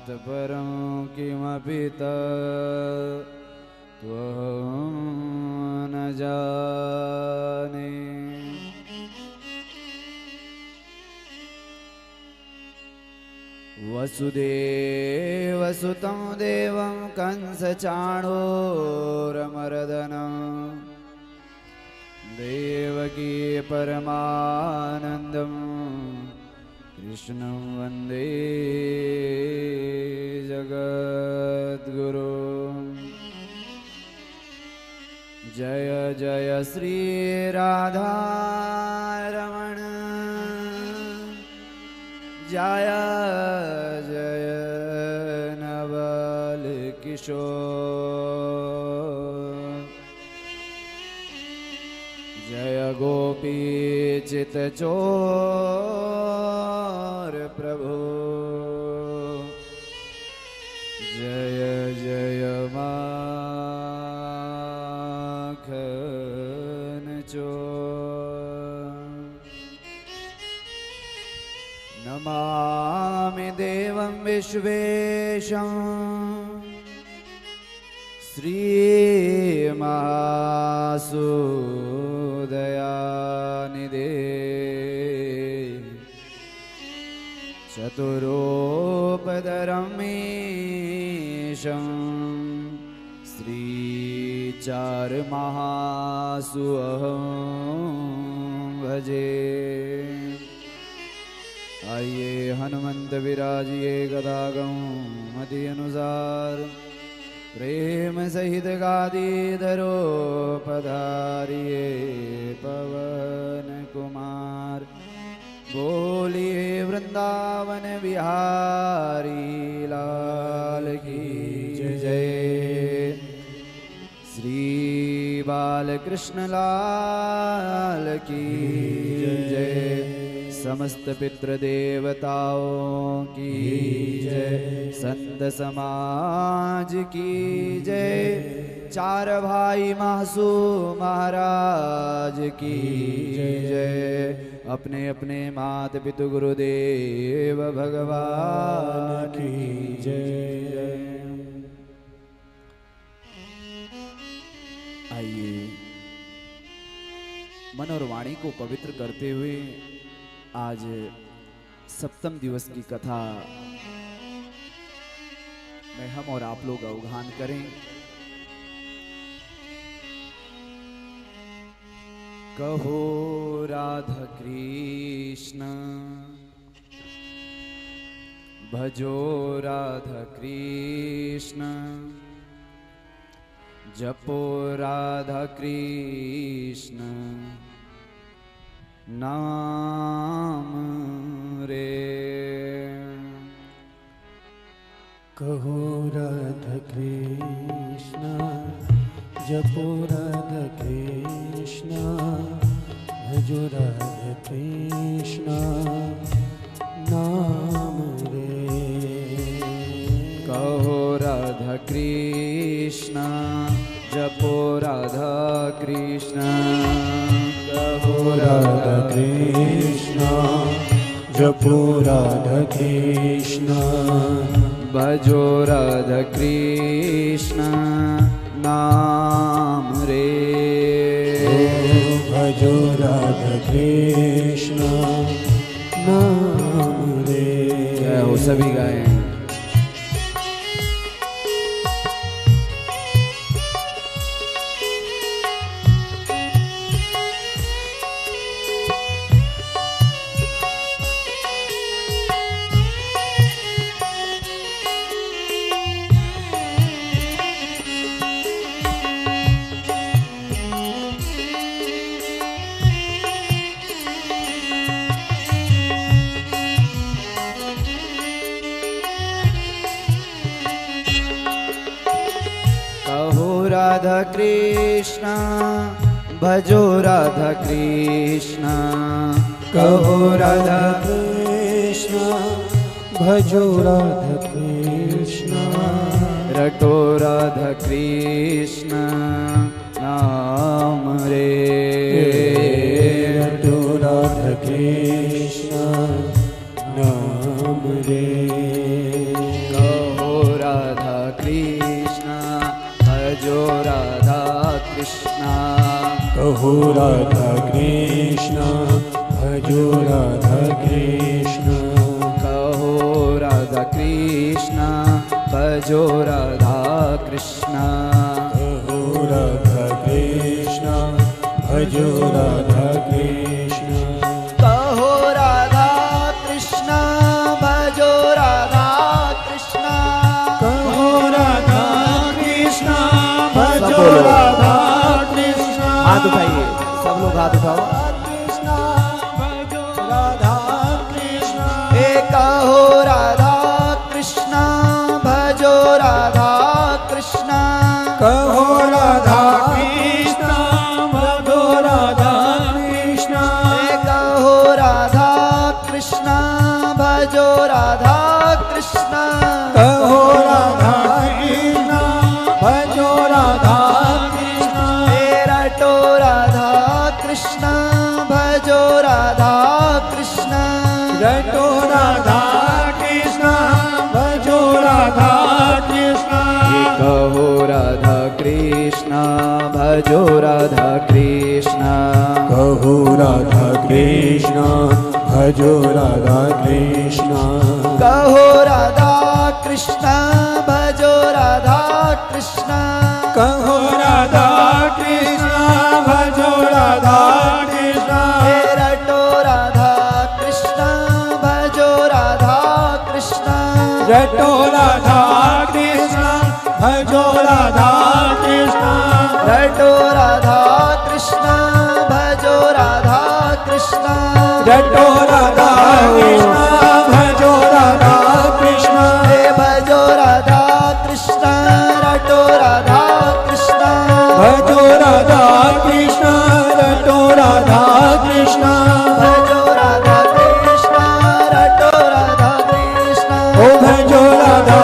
परं किमपि तत्त्वं न जाने। वसुदेवसुतं देवं कंसचाणूरमर्दनं देवकी परमानन्दं कृष्णं वन्दे जगद्गुरुं। जय जय श्री राधारमण जय जय नवल किशोर। जय गोपी चितचोर प्रभु जय जय माखन चोर। नमामि देवं विश्वेशं श्रीमहासुदयानिधे चतुरोपधरमीशं श्रीचारुमहासुअहं भजे। आइए हनुमंत विराजिए गदागं मति अनुसार प्रेम सहित गादीधरो पधारिए पवन कुमार। बोलिए वृंदावन बिहारी लाल की जय। श्री बालकृष्ण लाल की जय। समस्त पितृ देवताओं की जय। संत समाज की जय। चार भाई मासूम महाराज की जय। अपने अपने मात पितु गुरुदेव भगवान की जय। आइए मन और वाणी को पवित्र करते हुए आज सप्तम दिवस की कथा में हम और आप लोग अवगाहन करें। कहो राधा कृष्ण भजो राधा कृष्ण जपो राधा कृष्ण नाम रे। कहो राधा कृष्ण जपो राधा कृष्ण भजो राधा कृष्ण नाम रे। कहो राधा कृष्ण जपो राधा कृष्ण। कहो राधा कृष्ण जपो राधा कृष्ण भजो राधा कृष्ण नाम रे। भजो राधा कृष्ण नाम रे। जय हो सभी गाएं। राधा कृष्ण भजो राधा कृष्ण। कहो राधा कृष्ण भजो राधा कृष्ण रटो राधा कृष्ण नाम रे। रटो राधा कृष्ण नाम रे। कृष्ण कहो राधा कृष्ण भजो राधा कृष्ण कहो राधा कृष्ण भजो राधा कृष्ण कहो राधा कृष्ण भजो राधा कृष्ण कहो राधा कृष्ण भजो राधा कृष्ण कहो राधा कृष्ण भजो राधा कृष्ण हाथ उठाइए सब लोग हाथ उठाओ कृष्ण भजो राधा कृष्ण कहो राधा कृष्ण भजो राधा कृष्ण कहो राधा कृष्ण भजो राधा कृष्ण कहो राधा कृष्ण भजो राधा कृष्ण कहो राधा कृष्ण भजो राधा कृष्ण रटो राधा कृष्ण भजो राधा कृष्ण रटो राधा कृष्ण भजो राधा कृष्ण कहो राधा कृष्ण भजो राधा कृष्ण कहो राधा कृष्ण भजो राधा कृष्ण कहो राधा कृष्ण भजो राधा कृष्ण कहो राधा कृष्ण भजो राधा कृष्ण रटो राधा कृष्ण भजो राधा कृष्ण रटो राधा कृष्ण भजो राधा कृष्ण रटो राधा कृष्ण भजो राधा कृष्ण रटो राधा कृष्ण भजो राधा कृष्ण भजो राधा कृष्ण रटो राधा कृष्ण भजो राधा कृष्ण रटो राधा कृष्ण भजो राधा कृष्ण रटो राधा कृष्ण ओ भजो राधा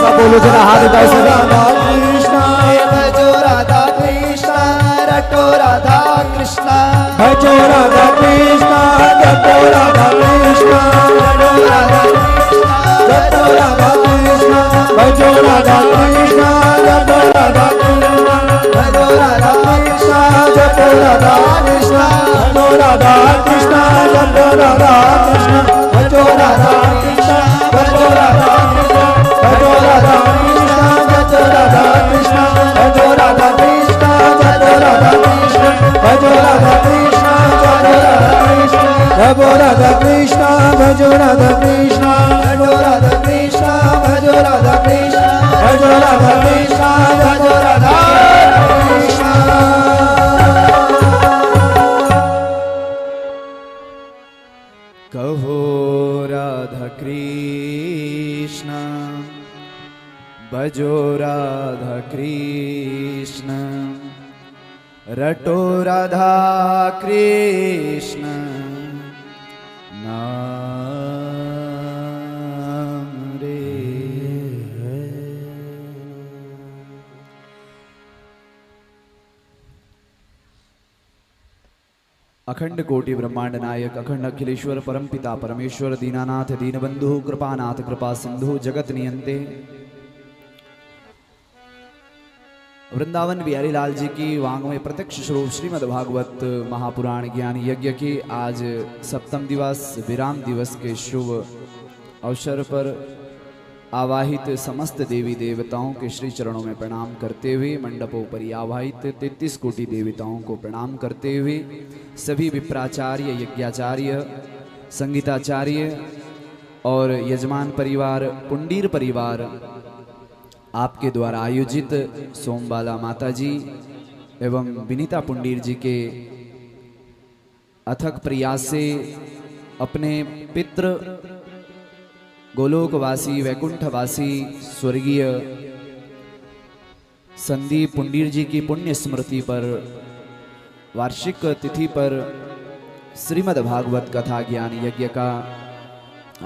सब बोलो जरा हाथ उठाओ सभी राधा कृष्ण भजो राधा कृष्ण रटो राधा कृष्ण भजो राधा कृष्ण रटो राधा कृष्ण रटो राधा कृष्ण रटो राधा कृष्ण भजो राधा कृष्ण रटो राधा कृष्ण भजो राधा कृष्ण जपो राधा कृष्ण भजो राधा कृष्ण जपो राधा कृष्ण भजो राधा कृष्ण भजो राधा कृष्ण भजो राधा कृष्ण भजो राधा कृष्ण भजो राधा कृष्ण जपो राधा कृष्ण भजो राधा कृष्ण जपो राधा कृष्ण भजो राधा कृष्ण रटो राधा कृष्ण भजो राधा कृष्ण भजो राधा कृष्ण भजो राधा कृष्ण कहो राधा कृष्ण भजो राधा कृष्ण रटो राधा कृष्ण नाम रे अखंड कोटि ब्रह्मांड नायक अखंड अखिलेश्वर परमपिता परमेश्वर दीनानाथ दीनबंधु कृपानाथ कृपा सिंधु जगत नियंते वृंदावन बिहारी लाल जी की वांग में प्रत्यक्ष स्वरूप श्रीमद् भागवत महापुराण ज्ञान यज्ञ के आज सप्तम दिवस विराम दिवस के शुभ अवसर पर आवाहित समस्त देवी देवताओं के श्री चरणों में प्रणाम करते हुए मंडपों पर आवाहित 33 कोटि देवताओं को प्रणाम करते हुए सभी विप्राचार्य यज्ञाचार्य संगीताचार्य और यजमान परिवार पुंडीर परिवार आपके द्वारा आयोजित सोमबाला माता जी एवं विनीता पुंडीर जी के अथक प्रयास से अपने पितृ गोलोकवासी वैकुंठवासी स्वर्गीय संदीप पुंडीर जी की पुण्य स्मृति पर वार्षिक तिथि पर श्रीमद् भागवत कथा ज्ञान यज्ञ का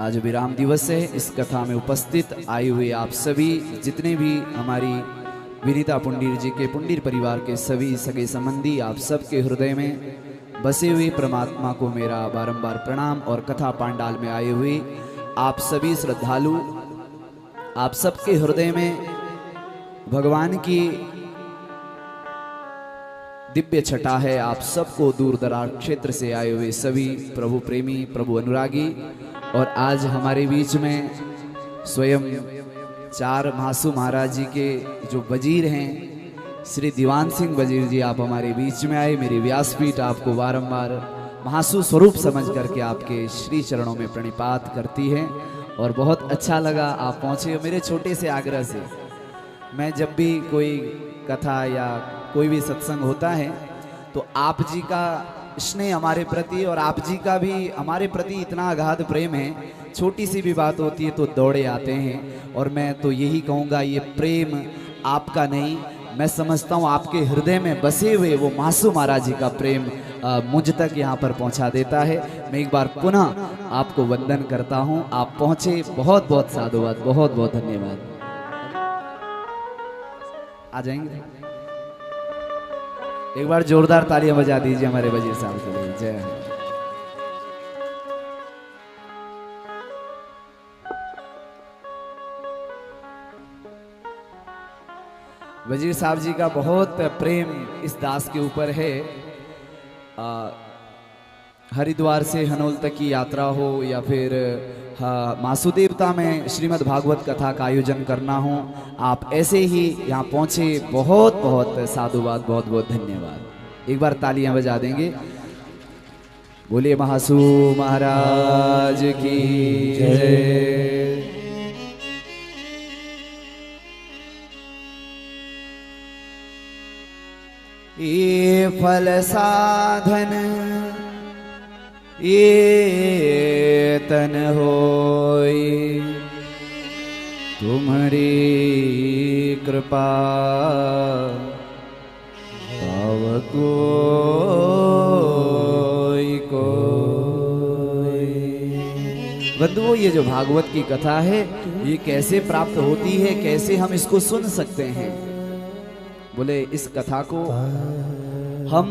आज विराम दिवस है। इस कथा में उपस्थित आए हुए आप सभी जितने भी हमारी विनीता पुंडीर जी के पुंडीर परिवार के सभी सगे संबंधी आप सबके हृदय में बसे हुए परमात्मा को मेरा बारंबार प्रणाम और कथा पांडाल में आए हुए आप सभी श्रद्धालु आप सबके हृदय में भगवान की दिव्य छटा है आप सबको, दूर दराज क्षेत्र से आए हुए सभी प्रभु प्रेमी, प्रभु अनुरागी। और आज हमारे बीच में स्वयं 4 महासु महाराज जी के जो वजीर हैं, श्री दीवान सिंह वजीर जी, आप हमारे बीच में आए। मेरी व्यासपीठ आपको बारंबार महासु स्वरूप समझ करके आपके श्री चरणों में प्रणिपात करती है। और बहुत अच्छा लगा आप पहुँचे। मेरे छोटे से आग्रह से, मैं जब भी कोई कथा या कोई भी सत्संग होता है तो आप जी का स्नेह हमारे प्रति और आप जी का भी हमारे प्रति इतना अगाध प्रेम है, छोटी सी भी बात होती है तो दौड़े आते हैं। और मैं तो यही कहूँगा, ये प्रेम आपका नहीं, मैं समझता हूँ आपके हृदय में बसे हुए वो महासु महाराज जी का प्रेम मुझ तक यहाँ पर पहुँचा देता है। मैं एक बार पुनः आपको वंदन करता हूँ। आप पहुँचे, बहुत बहुत साधुवाद, बहुत बहुत धन्यवाद। आ जाएंगे, एक बार जोरदार तालियां बजा दीजिए हमारे वजीर साहब के लिए। जय हो। वजीर साहब जी का बहुत प्रेम इस दास के ऊपर है। हरिद्वार से हनोल तक की यात्रा हो या फिर मासु देवता में श्रीमद् भागवत कथा का आयोजन करना हो, आप ऐसे ही यहाँ पहुँचे, बहुत बहुत साधुवाद, बहुत बहुत धन्यवाद। एक बार तालियां बजा देंगे। बोलिए महासु महाराज की जय। ये फल साधन ये तन होई, तुम्हारी कृपा पाव कोई कोई। बंधुओं, ये जो भागवत की कथा है, ये कैसे प्राप्त होती है, कैसे हम इसको सुन सकते हैं? बोले इस कथा को हम,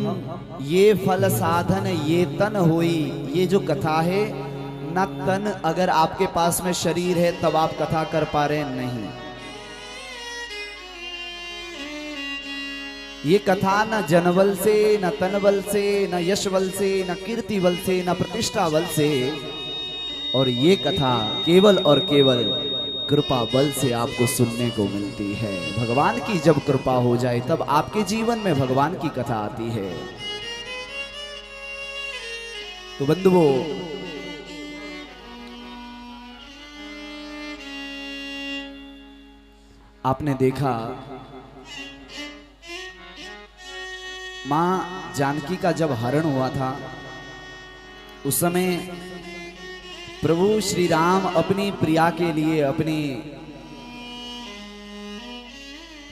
ये फल साधन ये तन होई, ये जो कथा है न, तन अगर आपके पास में शरीर है तब आप कथा कर पा रहे हैं, नहीं। ये कथा न जनबल से, न तनबल से, न यशबल से, न कीर्तिबल से, न प्रतिष्ठा बल से, और ये कथा केवल और केवल कृपा बल से आपको सुनने को मिलती है। भगवान की जब कृपा हो जाए तब आपके जीवन में भगवान की कथा आती है। तो बंधुओं, आपने देखा मां जानकी का जब हरण हुआ था, उस समय प्रभु श्री राम अपनी प्रिया के लिए, अपनी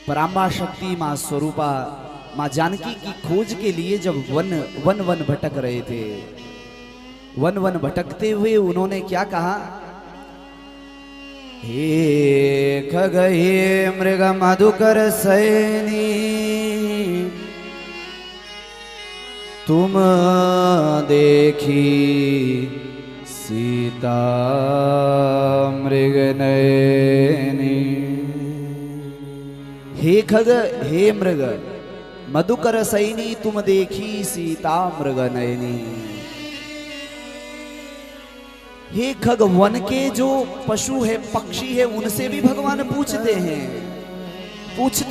पराम्बा शक्ति मां स्वरूपा मां जानकी की खोज के लिए जब वन भटक रहे थे, वन भटकते हुए उन्होंने क्या कहा? हे खग हे मृग मधुकर सैनी, तुम देखी सीता मृग नयनी। हे खग हे मृग मधुकर सैनी, तुम देखी सीता मृग नयनी। हे खग, वन के जो पशु है, पक्षी है, उनसे भी भगवान पूछते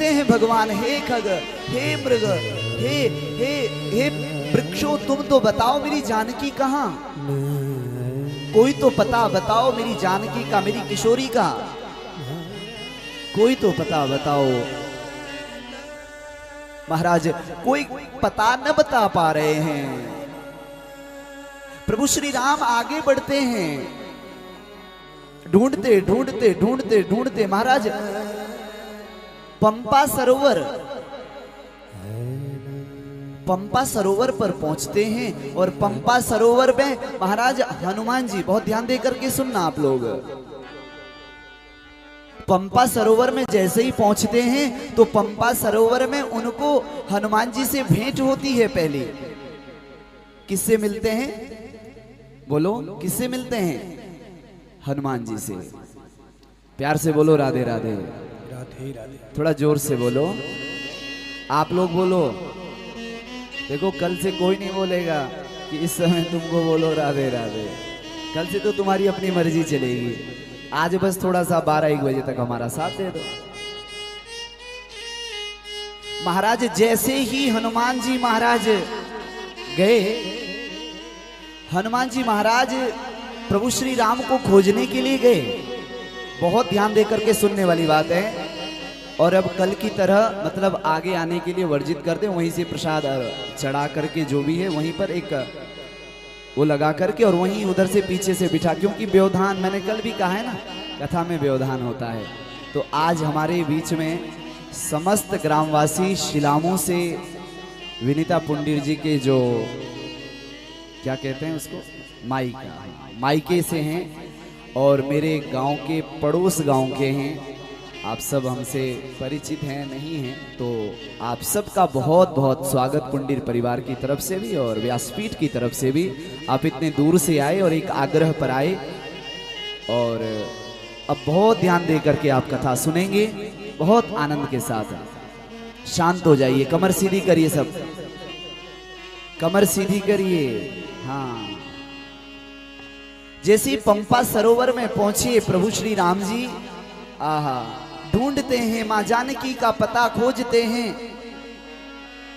हैं भगवान, हे खग, हे मृग, हे वृक्षों, तुम तो बताओ मेरी जानकी कहाँ? कोई तो पता बताओ मेरी जानकी का, मेरी किशोरी का, कोई तो पता बताओ। महाराज कोई पता न बता पा रहे हैं। प्रभु श्री राम आगे बढ़ते हैं, ढूंढते ढूंढते ढूंढते ढूंढते महाराज पंपा सरोवर पर पहुंचते हैं। और पंपा सरोवर में महाराज हनुमान जी, बहुत ध्यान देकर के सुनना आप लोग, पंपा सरोवर में जैसे ही पहुंचते हैं तो पंपा सरोवर में उनको हनुमान जी से भेंट होती है। पहले किससे मिलते हैं? बोलो, किससे मिलते हैं? हनुमान जी से। प्यार से बोलो राधे राधे। राधे राधे। थोड़ा जोर से बोलो, आप लोग बोलो। देखो कल से कोई नहीं बोलेगा कि इस समय तुमको बोलो राधे राधे। कल से तो तुम्हारी अपनी मर्जी चलेगी। आज बस थोड़ा सा 12-1 बजे तक हमारा साथ दे दो। महाराज जैसे ही हनुमान जी महाराज गए, हनुमान जी महाराज प्रभु श्री राम को खोजने के लिए गए। बहुत ध्यान देकर के सुनने वाली बात है। और अब कल की तरह मतलब आगे आने के लिए वर्जित कर दे, वहीं से प्रसाद चढ़ा करके जो भी है वहीं पर एक वो लगा करके और वहीं उधर से पीछे से बिठा, क्योंकि व्यवधान मैंने कल भी कहा है ना, कथा में व्यवधान होता है। तो आज हमारे बीच में समस्त ग्रामवासी शिलामों से विनीता पुंडीर जी के जो क्या कहते हैं उसको मायके से हैं और मेरे गांव के पड़ोस गांव के हैं। आप सब हमसे परिचित हैं नहीं हैं, तो आप सबका बहुत बहुत स्वागत पुंडीर परिवार की तरफ से भी और व्यासपीठ की तरफ से भी। आप इतने दूर से आए और एक आग्रह पर आए और अब बहुत ध्यान दे करके आप कथा सुनेंगे बहुत आनंद के साथ। शांत हो जाइए, कमर सीधी करिए, सब कमर सीधी करिए। हाँ, जैसे ही पंपा सरोवर में पहुंचे प्रभु श्री राम जी, आहा, ढूंढते हैं मां जानकी का पता खोजते हैं।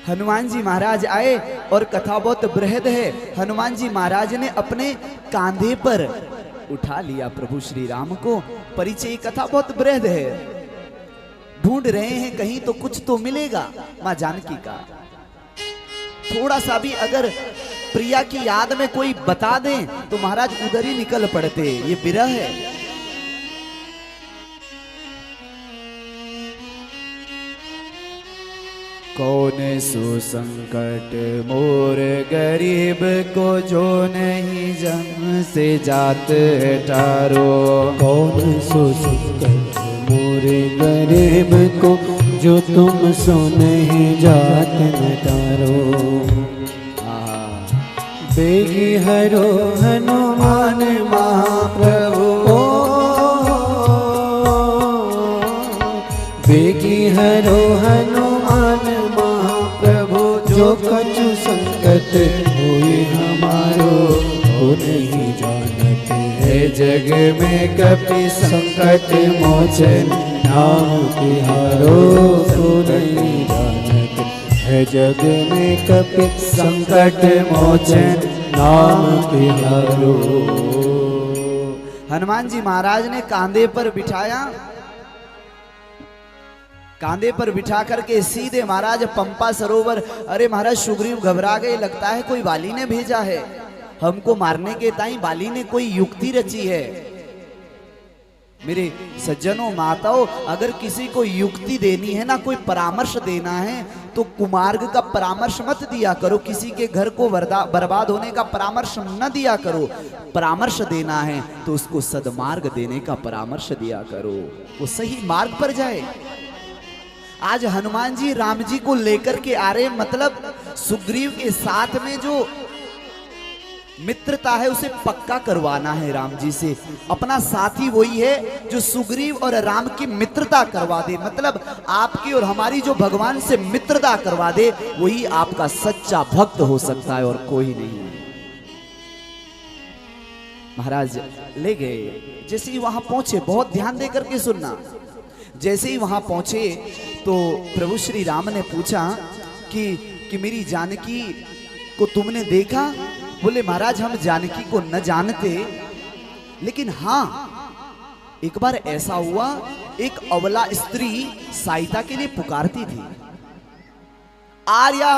हनुमान जी महाराज आए और कथा बहुत बृहद है। हनुमान जी महाराज ने अपने कांधे पर उठा लिया प्रभु श्री राम को। परिचय कथा बहुत बृहद है। ढूंढ रहे हैं कहीं तो कुछ तो मिलेगा मां जानकी का। थोड़ा सा भी अगर प्रिया की याद में कोई बता दे तो महाराज उधर ही निकल पड़ते। ये विरह है। कौन सो संकट मोर गरीब को जो नहीं जन्म से जात है टारो। कौन सो संकट मोर गरीब को जो तुम सो नहीं जात न टारो। बेगी हरो हनुमान महाप्रभु, बेगी हरो हनुमान महाप्रभु, जो कछु संकट हुई हमारो हो नहीं जानत है। जग में कपि संकट मोचन नाम तिहारो सो नहीं जानत है। जग में कपि संकट मोचन नाम तिहारो। हनुमान जी महाराज ने कांधे पर बिठाया, कांधे पर बिठा करके सीधे महाराज पंपा सरोवर। अरे महाराज सुग्रीव घबरा गए, लगता है कोई वाली ने भेजा है हमको मारने के ताई। वाली ने कोई युक्ति रची है। मेरे सज्जनों माताओं, अगर किसी को युक्ति देनी है ना, कोई परामर्श देना है तो कुमार्ग का परामर्श मत दिया करो। किसी के घर को बर्बाद होने का परामर्श न दिया करो। परामर्श देना है तो उसको सदमार्ग देने का परामर्श दिया करो, वो सही मार्ग पर जाए। आज हनुमान जी राम जी को लेकर के आ रहे, मतलब सुग्रीव के साथ में जो मित्रता है उसे पक्का करवाना है राम जी से। अपना साथी वही है जो सुग्रीव और राम की मित्रता करवा दे, मतलब आपकी और हमारी जो भगवान से मित्रता करवा दे, वही आपका सच्चा भक्त हो सकता है और कोई नहीं। महाराज ले गए। जैसे ही वहां पहुंचे, बहुत ध्यान दे करके सुनना, जैसे ही वहां पहुंचे तो प्रभु श्री राम ने पूछा कि मेरी जानकी को तुमने देखा? बोले महाराज हम जानकी को न जानते, लेकिन हाँ एक बार ऐसा हुआ, एक अबला स्त्री सहायता के लिए पुकारती थी, आर्या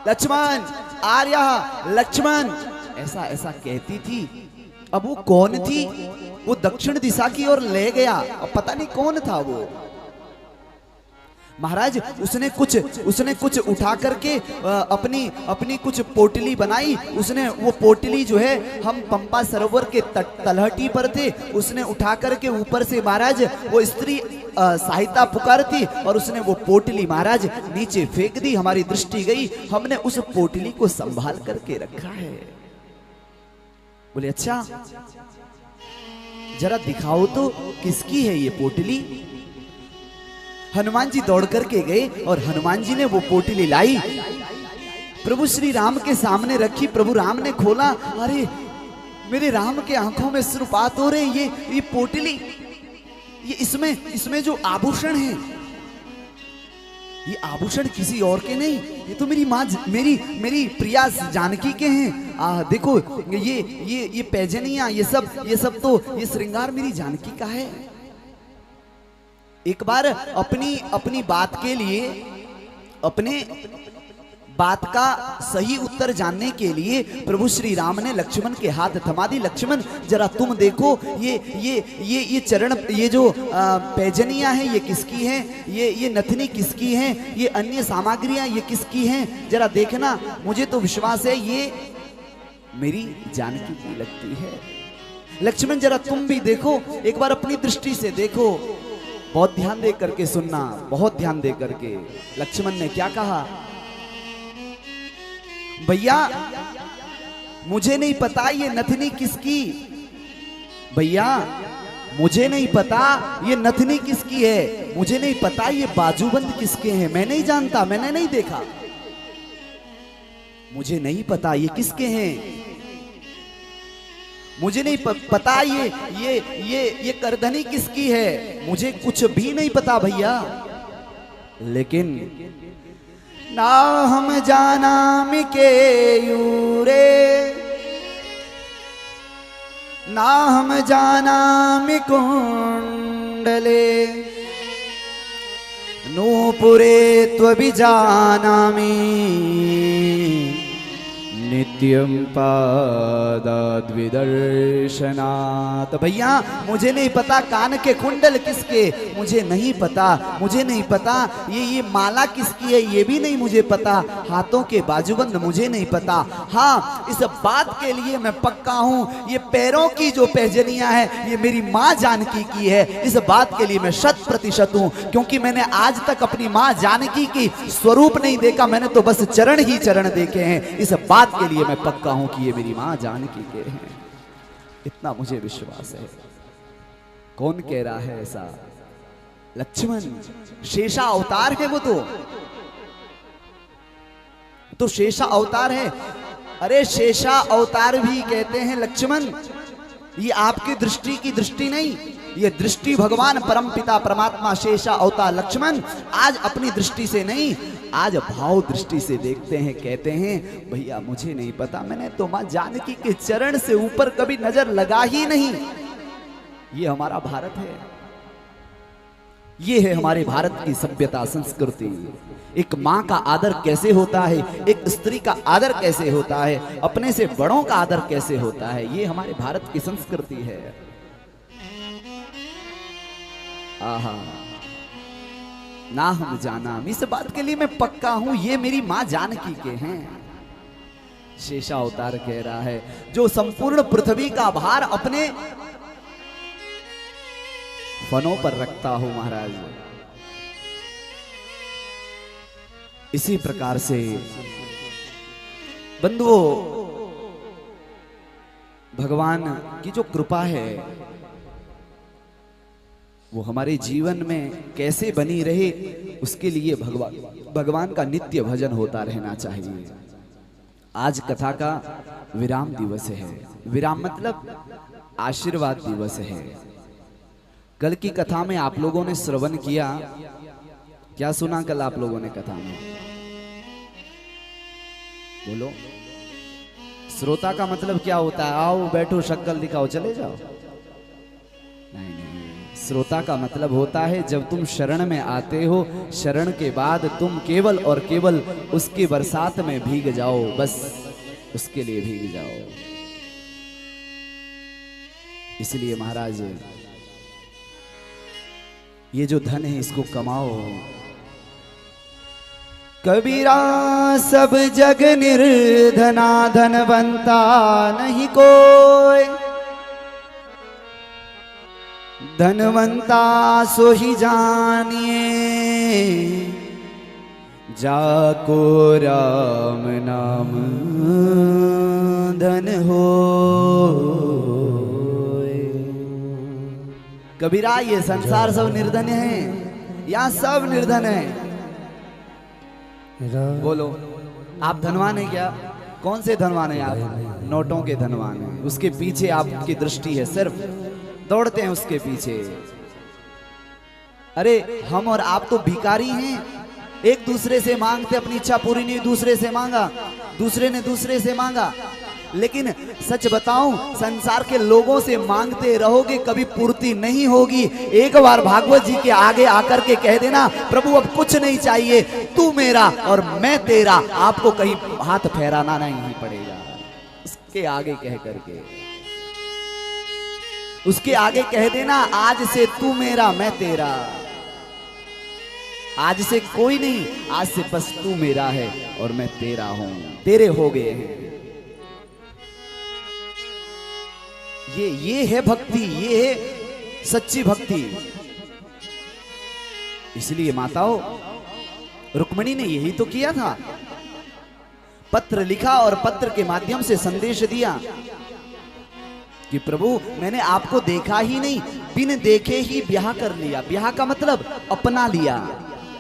लक्ष्मण, आर्या लक्ष्मण, ऐसा ऐसा कहती थी। अब वो कौन थी? वो दक्षिण दिशा की ओर ले गया, अब पता नहीं कौन था वो। महाराज उसने कुछ उठा करके अपनी कुछ पोटली बनाई। उसने वो पोटली जो है, हम पंपा सरोवर के तलहटी पर थे, उसने उठा करके ऊपर से महाराज वो स्त्री सहायता पुकारती और उसने वो पोटली महाराज नीचे फेंक दी। हमारी दृष्टि गई, हमने उस पोटली को संभाल करके रखा है। बोले अच्छा जरा दिखाओ तो किसकी है ये पोटली। हनुमान जी दौड़ करके गए और हनुमान जी ने वो पोटली लाई। प्रभु श्री राम के सामने रखी, प्रभु राम ने खोला, अरे मेरे राम के आंखों में श्रुपात हो रहे, ये पोटली, ये इसमें जो आभूषण है, ये आभूषण किसी और के नहीं, ये तो मेरी माँ, मेरी प्रिया जानकी के हैं। देखो ये पैजनियां, ये सब तो ये श्रृंगार मेरी जानकी का है। एक बार अपनी बात के लिए, अपने बात का सही उत्तर जानने के लिए प्रभु श्री राम ने लक्ष्मण के हाथ थमा दी। लक्ष्मण जरा तुम देखो, ये चरण, ये जो पैजनियां हैं ये किसकी हैं, ये नथनी किसकी हैं, ये अन्य सामग्रियां ये किसकी हैं, जरा देखना। मुझे तो विश्वास है ये मेरी जानकी की लगती है। लक्ष्मण जरा तुम भी देखो, एक बार अपनी दृष्टि से देखो, बहुत ध्यान दे करके सुनना, बहुत ध्यान दे करके। लक्ष्मण ने क्या कहा, भैया मुझे नहीं पता ये नथनी किसकी, भैया मुझे नहीं पता ये नथनी किसकी है, मुझे नहीं पता ये बाजूबंद किसके हैं, मैं नहीं जानता, मैंने नहीं देखा, मुझे नहीं पता ये किसके हैं, मुझे नहीं पता ये करधनी किसकी है, मुझे कुछ भी नहीं पता भैया। लेकिन ना हम जानामि के यूरे, ना हम जानामि कुंडले, नूपुरे त्वभिजानामि नित्यं पादाद्विदर्शनात्। भैया मुझे नहीं पता कान के कुंडल किसके, मुझे नहीं पता, मुझे नहीं पता ये माला किसकी है, ये भी नहीं मुझे पता, हाथों के बाजूबंद मुझे नहीं पता। हाँ, इस बात के लिए मैं पक्का हूँ, ये पैरों की जो पैजनियां है ये मेरी माँ जानकी की है, इस बात के लिए मैं 100% हूँ, क्योंकि मैंने आज तक अपनी माँ जानकी की स्वरूप नहीं देखा, मैंने तो बस चरण ही चरण देखे हैं। इस बात के लिए मैं पक्का हूं कि ये मेरी मां जानकी के हैं, इतना मुझे विश्वास है। कौन कह रहा है ऐसा? लक्ष्मण, शेषा अवतार है वो तो शेषा अवतार है। अरे शेषा अवतार भी कहते हैं लक्ष्मण, ये आपकी दृष्टि की दृष्टि नहीं, ये दृष्टि भगवान परमपिता परमात्मा शेषा अवतार लक्ष्मण आज अपनी दृष्टि से नहीं, आज भाव दृष्टि से देखते हैं। कहते हैं भैया मुझे नहीं पता, मैंने तो मां जानकी के चरण से ऊपर कभी नजर लगा ही नहीं। ये हमारा भारत है, ये है हमारे भारत की सभ्यता संस्कृति। एक माँ का आदर कैसे होता है, एक स्त्री का आदर कैसे होता है, अपने से बड़ों का आदर कैसे होता है, ये हमारे भारत की संस्कृति है। आहा, ना हम जाना, इस बात के लिए मैं पक्का हूं ये मेरी मां जानकी के हैं। शेषा अवतार कह रहा है, जो संपूर्ण पृथ्वी का भार अपने फनों पर रखता हूं महाराज। इसी प्रकार से बंधुओं, भगवान की जो कृपा है वो हमारे जीवन में कैसे बनी रहे, उसके लिए भगवान का नित्य भजन होता रहना चाहिए। आज कथा का विराम दिवस है, विराम मतलब आशीर्वाद दिवस है। कल की कथा में आप लोगों ने श्रवण किया, क्या सुना कल आप लोगों ने कथा में? बोलो, श्रोता का मतलब क्या होता है? आओ बैठो शक्ल दिखाओ चले जाओ? नहीं नहीं, श्रोता का मतलब होता है जब तुम शरण में आते हो, शरण के बाद तुम केवल और केवल उसकी बरसात में भीग जाओ, बस उसके लिए भीग जाओ। इसलिए महाराज ये जो धन है इसको कमाओ। कबीरा सब जग निर्धना, धनवंता नहीं कोई, धनवंता सो ही जानिए, जाको राम नाम धन हो। कबीरा ये संसार सब निर्धन है, यहाँ सब निर्धन है। बोलो, आप धनवान हैं क्या? कौन से धनवान हैं आप? नोटों के धनवान हैं। उसके पीछे आपकी दृष्टि है, सिर्फ दौड़ते हैं उसके पीछे। अरे हम और आप तो भिखारी हैं, एक दूसरे से मांगते, अपनी इच्छा पूरी नहीं, दूसरे से मांगा, दूसरे ने दूसरे से मांगा। लेकिन सच बताऊं, संसार के लोगों से मांगते रहोगे कभी पूर्ति नहीं होगी। एक बार भागवत जी के आगे आकर के कह देना, प्रभु अब कुछ नहीं चाहिए, तू मेरा और मैं तेरा, आपको कहीं हाथ फहराना नहीं पड़ेगा। उसके आगे कह करके, उसके आगे कह देना, आज से तू मेरा मैं तेरा। आज से कोई नहीं, आज से बस तू मेरा है और मैं तेरा हूं, तेरे हो गए हैं। ये है भक्ति, ये है सच्ची भक्ति। इसलिए माताओं, रुक्मिणी ने यही तो किया था, पत्र लिखा और पत्र के माध्यम से संदेश दिया कि प्रभु मैंने आपको देखा ही नहीं, बिन देखे ही ब्याह कर लिया। ब्याह का मतलब अपना लिया,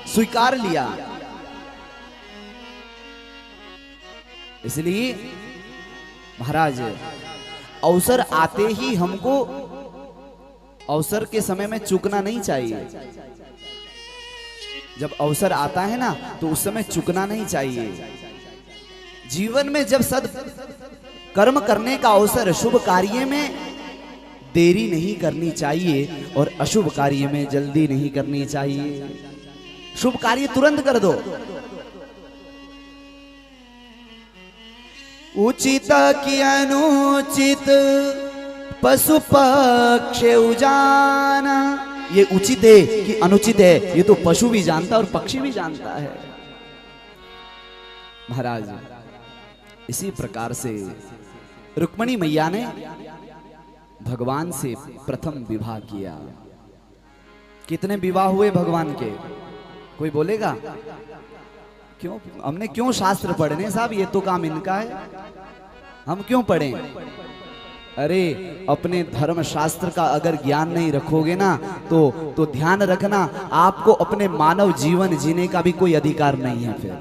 स्वीकार लिया। इसलिए महाराज, अवसर आते ही हमको अवसर के समय में चूकना नहीं चाहिए। जब अवसर आता है ना, तो उस समय चूकना नहीं चाहिए। जीवन में जब सद कर्म करने का अवसर, शुभ कार्य में देरी नहीं करनी चाहिए और अशुभ कार्य में जल्दी नहीं करनी चाहिए। शुभ कार्य तुरंत कर दो। उचित की अनुचित पशु पक्षी उजाना। ये उचित है कि अनुचित है, ये तो पशु भी जानता है और पक्षी भी जानता है। महाराज, इसी प्रकार से रुक्मिणी मैया ने भगवान से प्रथम विवाह किया। कितने विवाह हुए भगवान के? कोई बोलेगा? क्यों हमने क्यों शास्त्र पढ़ने साहब? ये तो काम इनका है, हम क्यों पढ़ें? अरे अपने धर्म शास्त्र का अगर ज्ञान नहीं रखोगे ना, तो ध्यान रखना, आपको अपने मानव जीवन जीने का भी कोई अधिकार नहीं है। फिर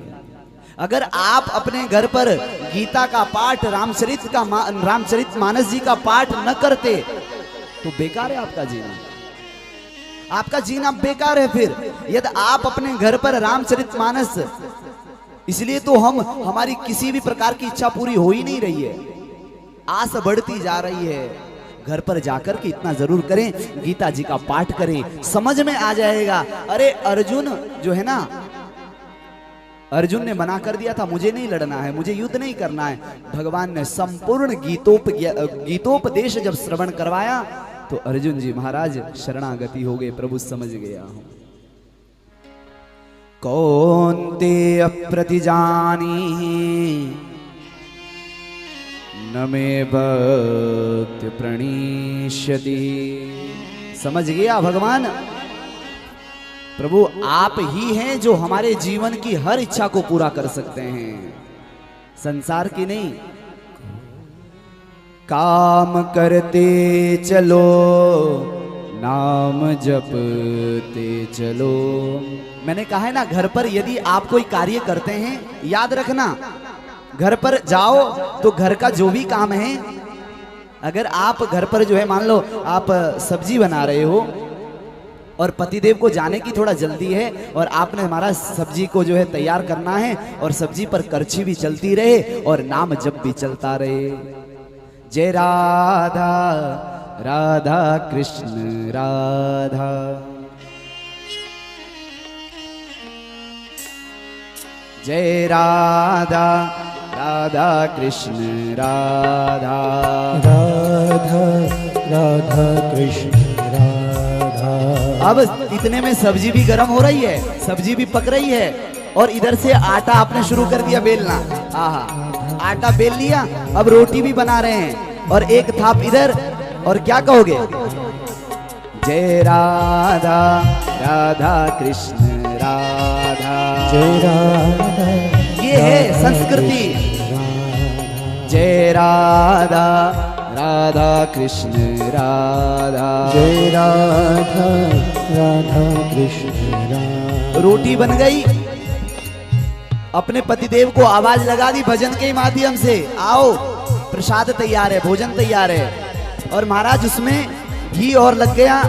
अगर आप अपने घर पर गीता का पाठ, रामचरित मानस जी का पाठ न करते तो बेकार है आपका जीना, आपका जीना बेकार है। फिर यदि आप अपने घर पर रामचरित मानस, इसलिए तो हमारी किसी भी प्रकार की इच्छा पूरी हो ही नहीं रही है, आस बढ़ती जा रही है। घर पर जाकर के इतना जरूर करें, गीता जी का पाठ करें, समझ में आ जाएगा। अरे अर्जुन जो है ना, अर्जुन ने मना कर दिया था, मुझे नहीं लड़ना है, मुझे युद्ध नहीं करना है। भगवान ने संपूर्ण गीतोपदेश जब श्रवण करवाया तो अर्जुन जी महाराज शरणागति हो गए। प्रभु समझ गया हूं। कौन्तेय प्रतिजानी न मे भक्ति प्रणीष्यति। समझ गया भगवान, प्रभु आप ही हैं जो हमारे जीवन की हर इच्छा को पूरा कर सकते हैं, संसार की नहीं। काम करते चलो, नाम जपते चलो। मैंने कहा है ना, घर पर यदि आप कोई कार्य करते हैं, याद रखना, घर पर जाओ तो घर का जो भी काम है, अगर आप घर पर जो है, मान लो आप सब्जी बना रहे हो और पतिदेव को जाने की थोड़ा जल्दी है और आपने हमारा सब्जी को जो है तैयार करना है और सब्जी पर करछी भी चलती रहे और नाम जप भी चलता रहे। जय राधा राधा कृष्ण राधा। जय राधा राधा कृष्ण राधा। राधा राधा कृष्ण राधा। अब इतने में सब्जी भी गर्म हो रही है, सब्जी भी पक रही है और इधर से आटा आपने शुरू कर दिया बेलना। आहा, आटा बेल लिया, अब रोटी भी बना रहे हैं और एक थाप इधर। और क्या कहोगे? जय राधा राधा कृष्ण राधा। जय राधा, ये है संस्कृति। जय राधा राधा कृष्ण राधा। जय राधा राधा कृष्ण राधा। रोटी बन गई, अपने पतिदेव को आवाज लगा दी भजन के माध्यम से, आओ प्रसाद तैयार है, भोजन तैयार है। और महाराज उसमें घी और लग गया,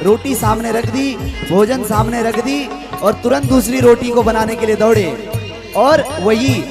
रोटी सामने रख दी, भोजन सामने रख दी और तुरंत दूसरी रोटी को बनाने के लिए दौड़े। और वही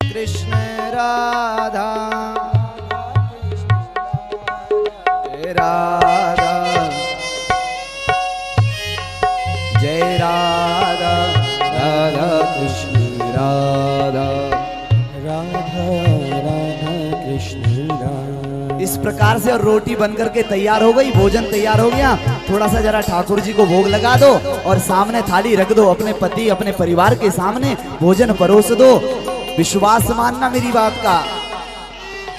कृष्ण राधा राधा जय राधा राधा कृष्ण राधा राधा राधा कृष्ण राधा। इस प्रकार से और रोटी बनकर के तैयार हो गई, भोजन तैयार हो गया। थोड़ा सा जरा ठाकुर जी को भोग लगा दो और सामने थाली रख दो, अपने पति अपने परिवार के सामने भोजन परोस दो। विश्वास मानना मेरी बात का,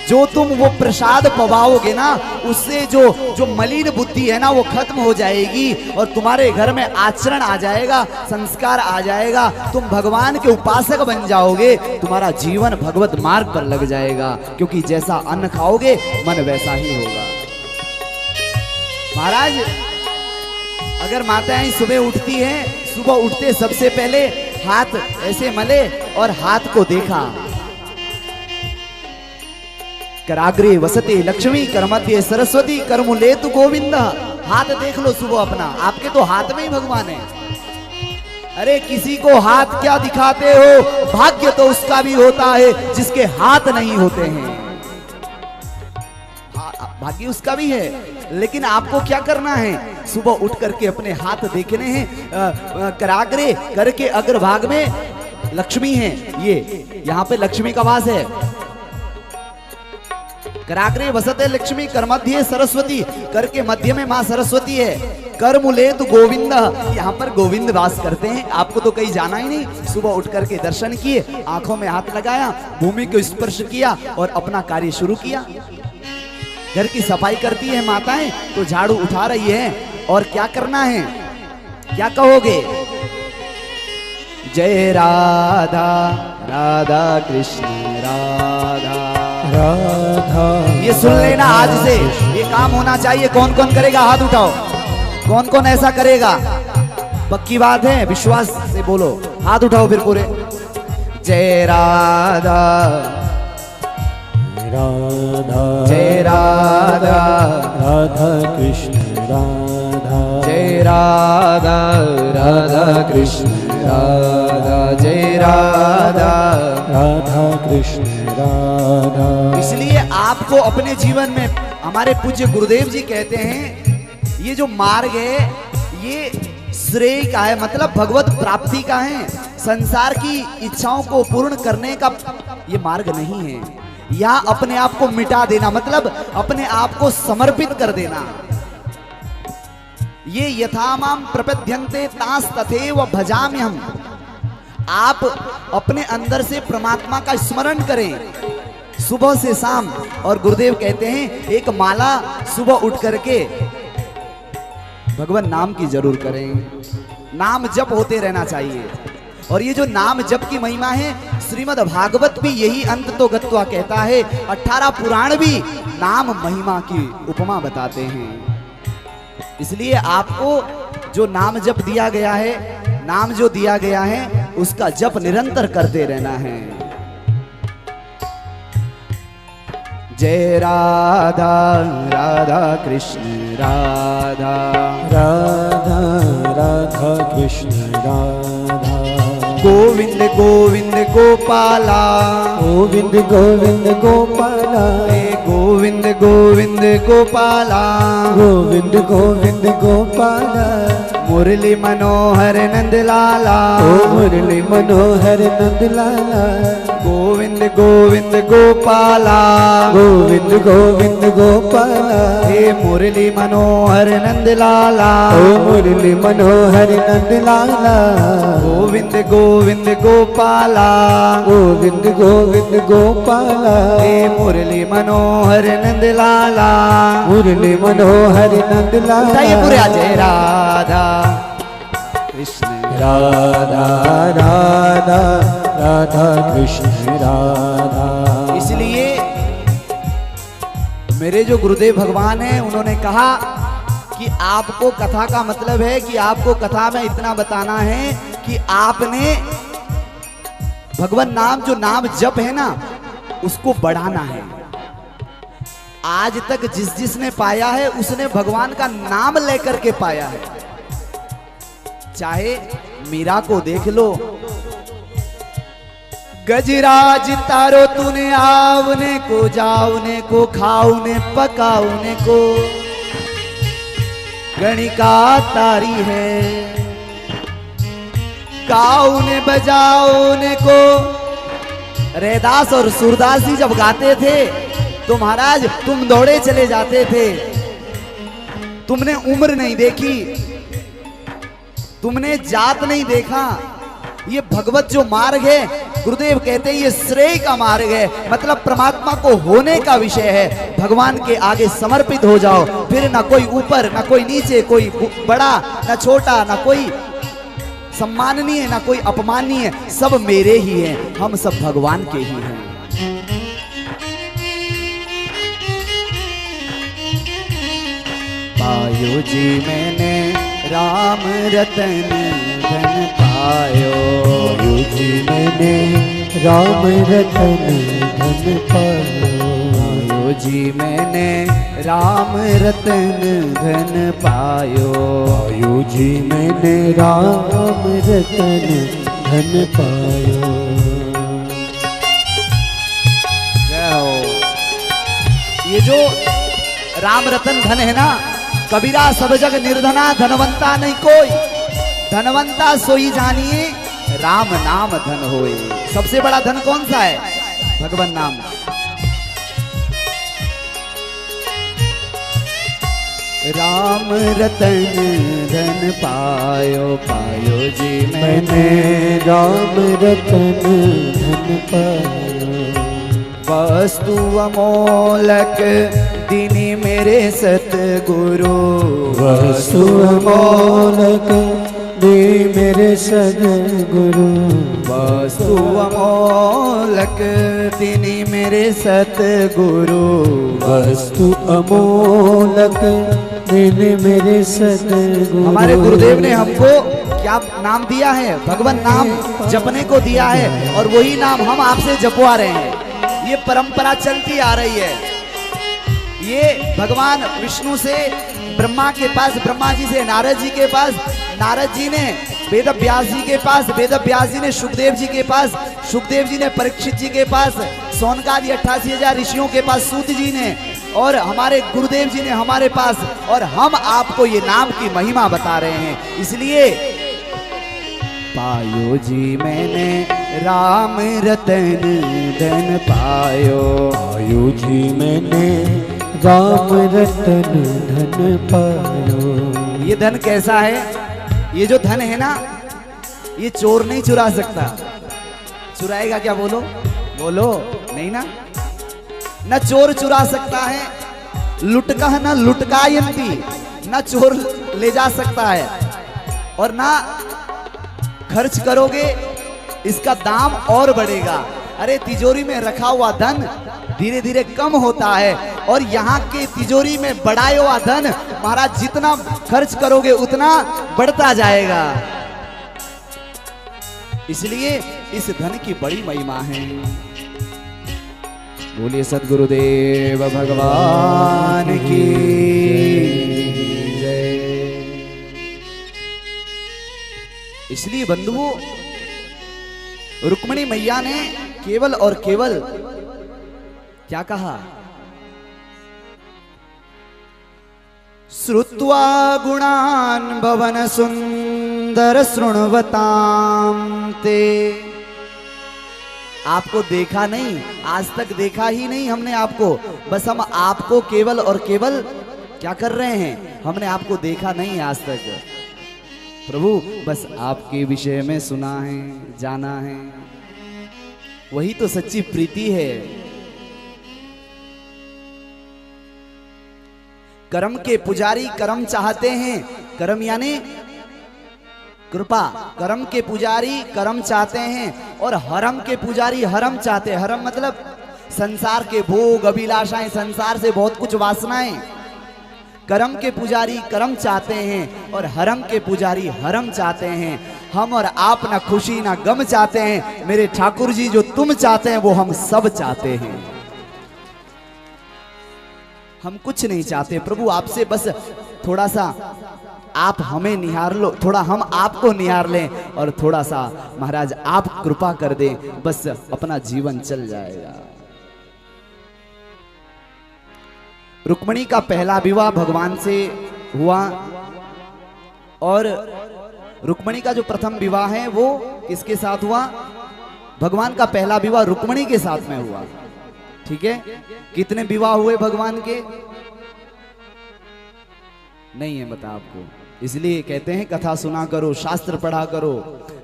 जो तुम वो प्रसाद पवाओगे ना, उससे जो मलिन बुद्धि है ना वो खत्म हो जाएगी और तुम्हारे घर में आचरण आ जाएगा, संस्कार आ जाएगा, तुम भगवान के उपासक बन जाओगे, तुम्हारा जीवन भगवत मार्ग पर लग जाएगा। क्योंकि जैसा अन्न खाओगे मन वैसा ही होगा। महाराज अगर माताएं सुबह उठती हैं, सुबह उठते सबसे पहले हाथ ऐसे मले और हाथ को देखा, कराग्रे वसते लक्ष्मी करमध्य सरस्वती करमुले तु गोविंद। हाथ देख लो सुबह अपना, आपके तो हाथ में ही भगवान है। अरे किसी को हाथ क्या दिखाते हो, भाग्य तो उसका भी होता है जिसके हाथ नहीं होते हैं, भाग्य उसका भी है। लेकिन आपको क्या करना है, सुबह उठ करके अपने हाथ देखने हैं, कराग्रे करके अग्रभाग में लक्ष्मी है, ये यहाँ पे लक्ष्मी का वास है। कराग्रे वसते लक्ष्मी करमध्य सरस्वती, करके मध्य में मां सरस्वती है। करमुले तु गोविंद, यहाँ पर गोविंद वास करते हैं। आपको तो कहीं जाना ही नहीं, सुबह उठ करके दर्शन किए, आंखों में हाथ लगाया, भूमि को स्पर्श किया और अपना कार्य शुरू किया। घर की सफाई करती है माताएं तो झाड़ू उठा रही है, और क्या करना है, क्या कहोगे, जय राधा राधा कृष्ण राधा राधा। ये सुन लेना, आज से ये काम होना चाहिए। कौन कौन करेगा, हाथ उठाओ, कौन कौन ऐसा करेगा, पक्की बात है, विश्वास से बोलो, हाथ उठाओ फिर पूरे। जय राधा राधा जय राधा राधा कृष्ण राधा जय राधा राधा कृष्ण राधा जय राधा राधा कृष्ण राधा। इसलिए आपको अपने जीवन में हमारे पूज्य गुरुदेव जी कहते हैं, ये जो मार्ग है ये श्रेय का है, मतलब भगवत प्राप्ति का है, संसार की इच्छाओं को पूर्ण करने का ये मार्ग नहीं है। यहाँ अपने आप को मिटा देना, मतलब अपने आप को समर्पित कर देना। ये यथामाम प्रपद्यन्ते तास तथैव भजाम्यहम्। आप अपने अंदर से परमात्मा का स्मरण करें सुबह से शाम। और गुरुदेव कहते हैं एक माला सुबह उठ करके भगवान नाम की जरूर करें, नाम जप होते रहना चाहिए। और ये जो नाम जप की महिमा है, श्रीमद् भागवत भी यही अंत तो गत्वा कहता है, 18 पुराण भी नाम महिमा की उपमा बताते हैं। इसलिए आपको जो नाम जप दिया गया है, नाम जो दिया गया है, उसका जप निरंतर करते रहना है। जय राधा राधा कृष्ण राधा राधा राधा कृष्ण राधा। गोविंद गोविंद गोपाला गोविंद गोविंद गोपाला गोविंद गोविंद गोपाला गोविंद गोविंद गोपाला मुरली मनोहर नंद लाला, ओ मुरली मनोहर नंद लाला, गोविंद गोविंद गोपाला, गोविंद गोविंद गोपाला, हे मुरली मनोहर नंद लाला, ओ मुरली मनोहर नंद लाला, गोविंद गोविंद गोपाला, गोविंद गोविंद गोपाला, हे मुरली मनोहर नंद लाला, मुरली मनोहर नंद लाला। उठाइए पूरे आज, जय राधा कृष्ण राधा राधा राधा कृष्ण राधा। इसलिए मेरे जो गुरुदेव भगवान हैं उन्होंने कहा कि आपको कथा का मतलब है कि आपको कथा में इतना बताना है कि आपने भगवान नाम, जो नाम जप है ना, उसको बढ़ाना है। आज तक जिस जिसने पाया है उसने भगवान का नाम लेकर के पाया है। चाहे मीरा को देख लो, गजराज तारो तूने आवने को, जावने को, खाऊने पकाऊने को, गणिका तारी है, गाऊने बजाओने को। रैदास और सूरदास जी जब गाते थे तो महाराज तुम दौड़े चले जाते थे। तुमने उम्र नहीं देखी, तुमने जात नहीं देखा। ये भगवत जो मार्ग है, गुरुदेव कहते हैं ये श्रेय का मार्ग है, मतलब परमात्मा को होने का विषय है। भगवान के आगे समर्पित हो जाओ, फिर ना कोई ऊपर ना कोई नीचे, कोई बड़ा ना छोटा, ना कोई सम्माननीय ना कोई अपमाननीय, सब मेरे ही हैं, हम सब भगवान के ही हैं। पायो जी मैंने राम रतन धन पायो, पायो जी मैंने राम रतन धन पायो, पायो जी मैंने राम रतन धन पायो, पायो जी मैंने राम रतन धन पायो। जय हो। ये जो राम रतन धन है ना, कबीरा सब जग निर्धना, धनवंता नहीं कोई, धनवंता सोई जानिए, राम नाम धन होए। सबसे बड़ा धन कौन सा है? भगवान नाम। राम रतन धन पायो, पायो जी मैंने राम रतन धन पायो, वस्तु अमोलक दीनी मेरे सतगुरु, वस्तु अमोलक दे मेरे सतगुरु, वस्तु अमोलक दीनी मेरे सतगुरु, वस्तु अमोलक दे मेरे सतगुरु। हमारे गुरुदेव ने हमको क्या नाम दिया है? भगवान नाम जपने को दिया है, और वही नाम हम आपसे जपवा रहे हैं। ये परंपरा चलती आ रही है। ये भगवान विष्णु से ब्रह्मा के पास, ब्रह्मा जी से नारद जी के पास, नारद जी ने वेद व्यास जी के पास, वेद व्यास जी ने सुखदेव जी के पास, सुखदेव जी ने परीक्षित जी के पास, सौनकादि 88,000 ऋषियों के पास सूत जी ने, और हमारे गुरुदेव जी ने हमारे पास, और हम आपको ये नाम की महिमा बता रहे हैं। इसलिए पायो जी मैंने राम रतन धन पायो, पायो जी मैंने राम रतन धन पायो। ये धन कैसा है? ये जो धन है ना, ये चोर नहीं चुरा सकता। चुराएगा क्या? बोलो बोलो, नहीं ना। न चोर चुरा सकता है, लुटका न लुटकायंती, न चोर ले जा सकता है, और ना खर्च करोगे इसका दाम और बढ़ेगा। अरे तिजोरी में रखा हुआ धन धीरे धीरे कम होता है, और यहाँ के तिजोरी में बढ़ाया हुआ धन महाराज जितना खर्च करोगे उतना बढ़ता जाएगा। इसलिए इस धन की बड़ी महिमा है। बोलिए सद्गुरुदेव भगवान की जय। इसलिए बंधुओं, रुक्मिणी मैया ने केवल और केवल क्या कहा? श्रुत्वा गुणान् भवन सुंदर शृण्वतां ते। आपको देखा नहीं, आज तक देखा ही नहीं हमने आपको, बस हम आपको केवल और केवल क्या कर रहे हैं, हमने आपको देखा नहीं आज तक। प्रभु बस आपके विषय में सुना है, जाना है, वही तो सच्ची प्रीति है। कर्म के पुजारी कर्म चाहते हैं, कर्म यानी कृपा, कर्म के पुजारी कर्म चाहते हैं और हरम के पुजारी हरम चाहते हैं। हरम मतलब संसार के भोग, अभिलाषाएं, संसार से बहुत कुछ वासनाएं। कर्म के पुजारी कर्म चाहते हैं और हरम के पुजारी हरम चाहते हैं। हम और आप ना खुशी ना गम चाहते हैं, मेरे ठाकुर जी जो तुम चाहते हैं वो हम सब चाहते हैं। हम कुछ नहीं चाहते प्रभु, आपसे बस थोड़ा सा आप हमें निहार लो, थोड़ा हम आपको निहार लें और थोड़ा सा महाराज आप कृपा कर दें, बस अपना जीवन चल जाएगा। रुक्मिणी का पहला विवाह भगवान से हुआ और रुक्मिणी का जो प्रथम विवाह है वो किसके साथ हुआ? भगवान का पहला विवाह रुक्मिणी के साथ में हुआ। ठीक है, कितने विवाह हुए भगवान के? नहीं है बता आपको, इसलिए कहते हैं कथा सुना करो, शास्त्र पढ़ा करो,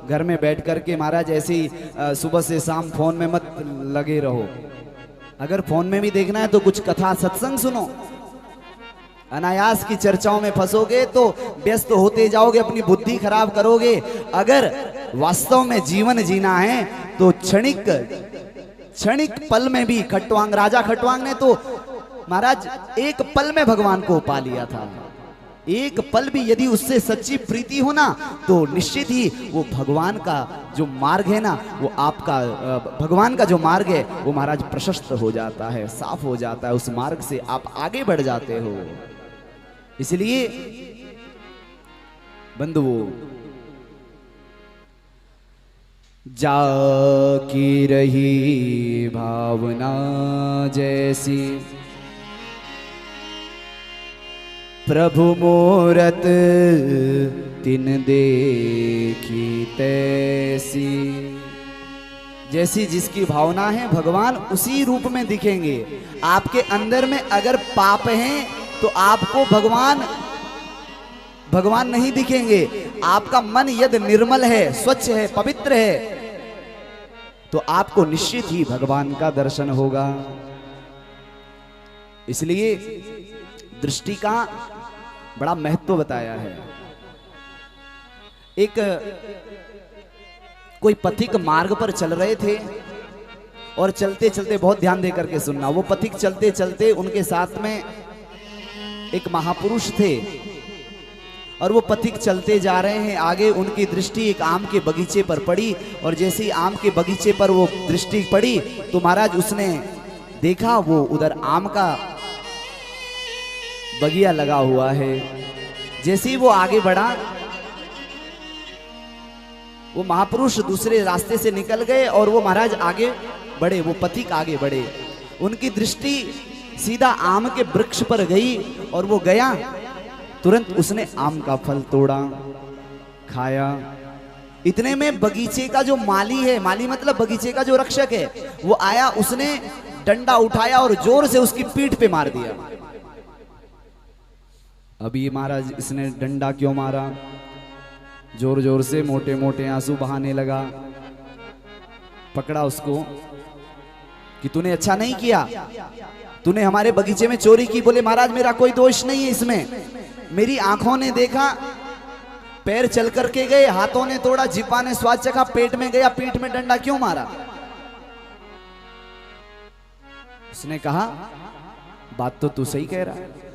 घर में बैठ करके महाराज ऐसे ही सुबह से शाम फोन में मत लगे रहो। अगर फोन में भी देखना है तो कुछ कथा सत्संग सुनो। अनायास की चर्चाओं में फंसोगे तो व्यस्त होते जाओगे, अपनी बुद्धि खराब करोगे। अगर वास्तव में जीवन जीना है तो क्षणिक पल में भी खटवांग, राजा खटवांग ने तो महाराज एक पल में भगवान को पा लिया था। एक पल भी यदि उससे सच्ची प्रीति हो ना तो निश्चित ही वो भगवान का जो मार्ग है ना, वो आपका भगवान का जो मार्ग है वो महाराज प्रशस्त हो जाता है, साफ हो जाता है, उस मार्ग से आप आगे बढ़ जाते हो। इसलिए बंधुओं, जाकी रही भावना जैसी प्रभु मूरत तिन देखी तैसी। जैसी जिसकी भावना है भगवान उसी रूप में दिखेंगे। आपके अंदर में अगर पाप हैं तो आपको भगवान नहीं दिखेंगे। आपका मन यदि निर्मल है, स्वच्छ है, पवित्र है तो आपको निश्चित ही भगवान का दर्शन होगा। इसलिए दृष्टि का बड़ा महत्व बताया है। एक कोई पथिक मार्ग पर चल रहे थे और चलते चलते, बहुत ध्यान दे करके सुनना, वो पथिक चलते चलते उनके साथ में एक महापुरुष थे और वो पथिक चलते जा रहे हैं। आगे उनकी दृष्टि एक आम के बगीचे पर पड़ी और जैसे ही आम के बगीचे पर वो दृष्टि पड़ी तो महाराज उसने देखा वो उधर आम का बगिया लगा हुआ है। जैसे ही वो आगे बढ़ा, वो महापुरुष दूसरे रास्ते से निकल गए और वो महाराज आगे बढ़े, वो पथिक आगे बढ़े। उनकी दृष्टि सीधा आम के वृक्ष पर गई और वो गया, तुरंत उसने आम का फल तोड़ा, खाया। इतने में बगीचे का जो माली है, माली मतलब बगीचे का जो रक्षक है, वो आया, उसने डंडा उठाया और जोर से उसकी पीठ पे मार दिया। अभी महाराज इसने डंडा क्यों मारा? जोर जोर से मोटे मोटे आंसू बहाने लगा। पकड़ा उसको कि तूने अच्छा नहीं किया, तूने हमारे बगीचे में चोरी की। बोले महाराज मेरा कोई दोष नहीं है इसमें, मेरी आंखों ने देखा, पैर चल करके गए, हाथों ने तोड़ा, जिह्वा ने स्वाद चखा, पेट में गया, पीठ में डंडा क्यों मारा? उसने कहा बात तो तू सही कह रहा है,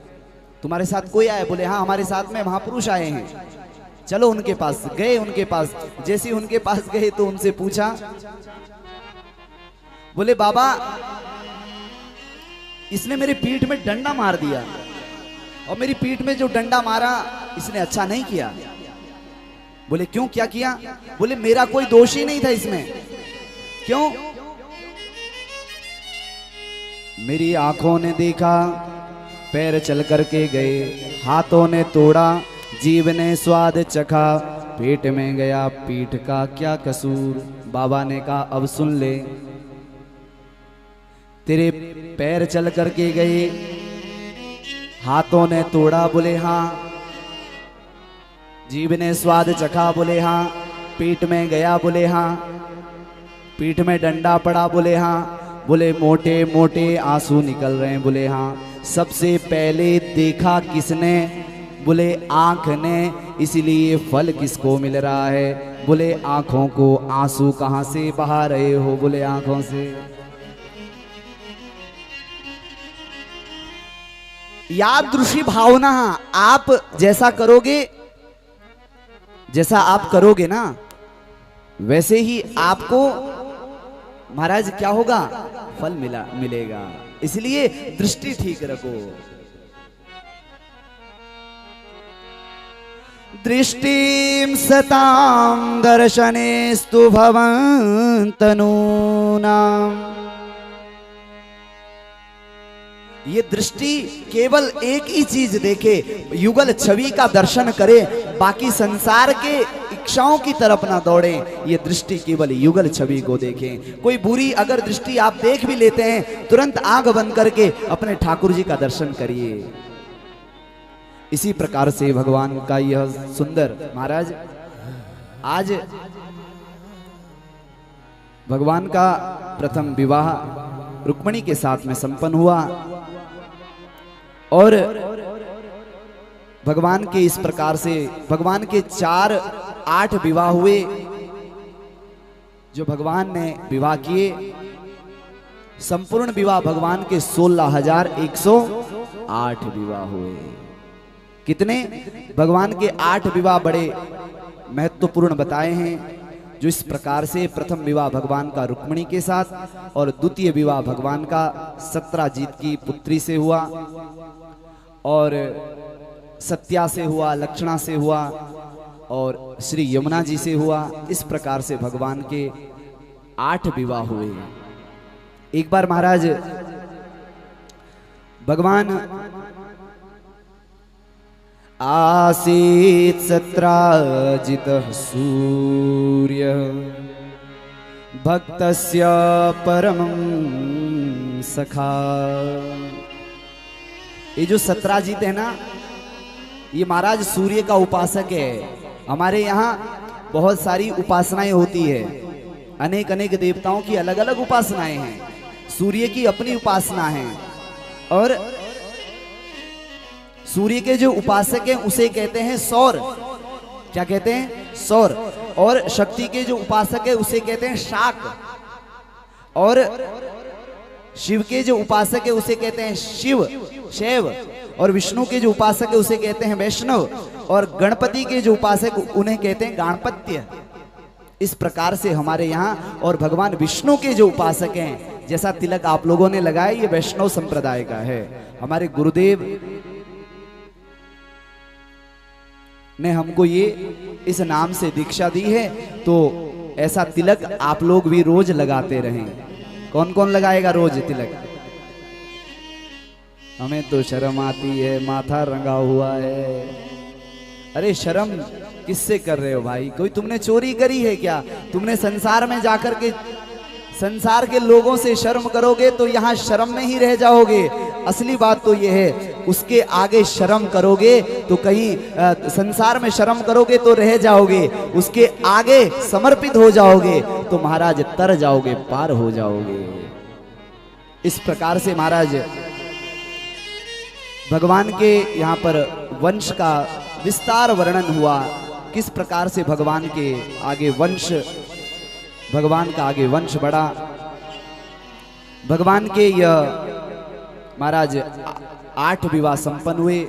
तुम्हारे साथ कोई आया? बोले हाँ हमारे साथ में महापुरुष आए हैं, चलो उनके पास। गए उनके पास, जैसे उनके पास गए तो उनसे पूछा, बोले बाबा इसने मेरी पीठ में डंडा मार दिया और मेरी पीठ में जो डंडा मारा इसने अच्छा नहीं किया। बोले क्यों, क्या किया? बोले मेरा कोई दोष ही नहीं था इसमें। क्यों? मेरी आंखों ने देखा, पैर चल करके गए, हाथों ने तोड़ा, जीभ ने स्वाद चखा, पेट में गया पीठ का क्या कसूर। बाबा ने कहा अब सुन ले, तेरे पैर चल करके गए, हाथों ने तोड़ा, बोले हाँ, जीभ ने स्वाद चखा, बोले हाँ, पीठ में गया, बोले हाँ, पीठ में डंडा पड़ा, बोले हाँ, बोले मोटे मोटे आंसू निकल रहे हैं, बोले हाँ, सबसे पहले देखा किसने, बोले आंख ने, इसीलिए फल किसको मिल रहा है, बोले आंखों को। आंसू कहां से बहा रहे हो, बोले आंखों से। यादृशी भावना, आप जैसा करोगे, जैसा आप करोगे ना वैसे ही आपको महाराज क्या होगा, फल मिलेगा। इसलिए दृष्टि ठीक रखो। दृष्टिं सतां दर्शनेस्तु भवन्तनूनां। ये दृष्टि केवल एक ही चीज देखे, युगल छवि का दर्शन करे, बाकी संसार के इच्छाओं की तरफ ना दौड़े। ये दृष्टि केवल युगल छवि को देखें। कोई बुरी अगर दृष्टि आप देख भी लेते हैं, तुरंत आंख बंद करके अपने ठाकुर जी का दर्शन करिए। इसी प्रकार से भगवान का यह सुंदर, महाराज आज भगवान का प्रथम विवाह रुक्मिणी के साथ में संपन्न हुआ और भगवान के इस प्रकार से भगवान के 8 विवाह हुए। जो भगवान ने विवाह किए, संपूर्ण विवाह भगवान के 16,108 विवाह हुए। कितने? भगवान के 8 विवाह बड़े महत्वपूर्ण बताए हैं। जो इस प्रकार से प्रथम विवाह भगवान का रुक्मिणी के साथ और द्वितीय विवाह भगवान का सत्यजीत की पुत्री से हुआ और सत्या से हुआ, लक्षणा से हुआ और श्री यमुना जी से हुआ। इस प्रकार से भगवान के 8 विवाह हुए। एक बार महाराज भगवान आसीत् सत्राजितः सूर्य भक्तस्य परमं सखा। ये जो सत्राजित है ना, ये महाराज सूर्य का उपासक है। हमारे यहाँ बहुत सारी उपासनाएं होती है, अनेक अनेक देवताओं की अलग अलग उपासनाएं हैं। सूर्य की अपनी उपासना है और सूर्य के जो उपासक हैं उसे कहते हैं सौर। क्या कहते हैं? सौर। और शक्ति के जो उपासक है उसे कहते हैं शाक। और शिव के जो उपासक है उसे कहते हैं शिव, शैव। और विष्णु के जो उपासक है उसे कहते हैं वैष्णव। और गणपति के जो उपासक उन्हें कहते हैं गाणपत्य। इस प्रकार से हमारे यहाँ और भगवान विष्णु के जो उपासक हैं, जैसा तिलक आप लोगों ने लगाया, ये वैष्णव संप्रदाय का है। हमारे गुरुदेव ने हमको ये इस नाम से दीक्षा दी है, तो ऐसा तिलक आप लोग भी रोज लगाते रहें। कौन कौन लगाएगा रोज तिलक? हमें तो शर्म आती है, माथा रंगा हुआ है। अरे शर्म किससे कर रहे हो भाई? कोई तुमने चोरी करी है क्या? तुमने संसार में जाकर के संसार के लोगों से शर्म करोगे तो यहाँ शर्म में ही रह जाओगे। असली बात तो ये है, उसके आगे शर्म करोगे तो कहीं संसार में शर्म करोगे तो रह जाओगे, उसके आगे समर्पित हो जाओगे तो महाराज तर जाओगे, पार हो जाओगे। इस प्रकार से महाराज भगवान के यहाँ पर वंश का विस्तार वर्णन हुआ। किस प्रकार से भगवान के आगे वंश, भगवान का आगे वंश बढ़ा। भगवान के यह महाराज 8 विवाह संपन्न हुए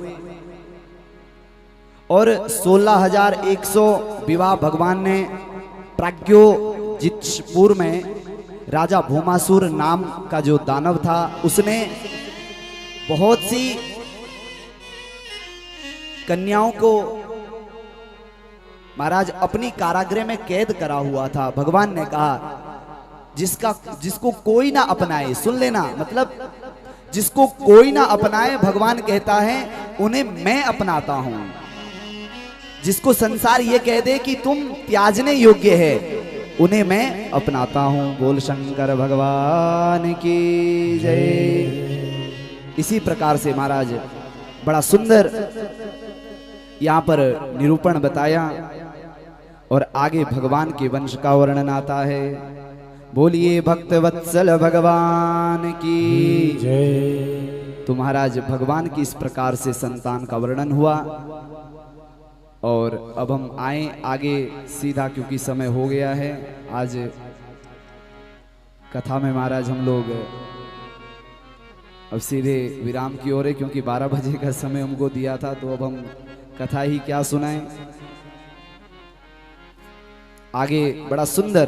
और 16,100 विवाह भगवान ने प्राग्योजितपुर में राजा भूमासुर नाम का जो दानव था, उसने बहुत सी कन्याओं को महाराज अपनी कारागृह में कैद करा हुआ था। भगवान ने कहा जिसको कोई ना अपनाए, सुन लेना, मतलब जिसको कोई ना अपनाए भगवान कहता है उन्हें मैं अपनाता हूं। जिसको संसार ये कह दे कि तुम त्याजने योग्य है, उन्हें मैं अपनाता हूं। बोल शंकर भगवान की जय। इसी प्रकार से महाराज बड़ा सुंदर यहां पर निरूपण बताया और आगे भगवान के वंश का वर्णन आता है। बोलिए भक्त वत्सल भगवान की जय। तो महाराज भगवान की इस प्रकार से संतान का वर्णन हुआ। और अब हम आए आगे सीधा, क्योंकि समय हो गया है। आज कथा में महाराज हम लोग अब सीधे विराम की ओर है, क्योंकि 12 बजे का समय हमको दिया था, तो अब हम कथा ही क्या सुनाएं। आगे बड़ा सुंदर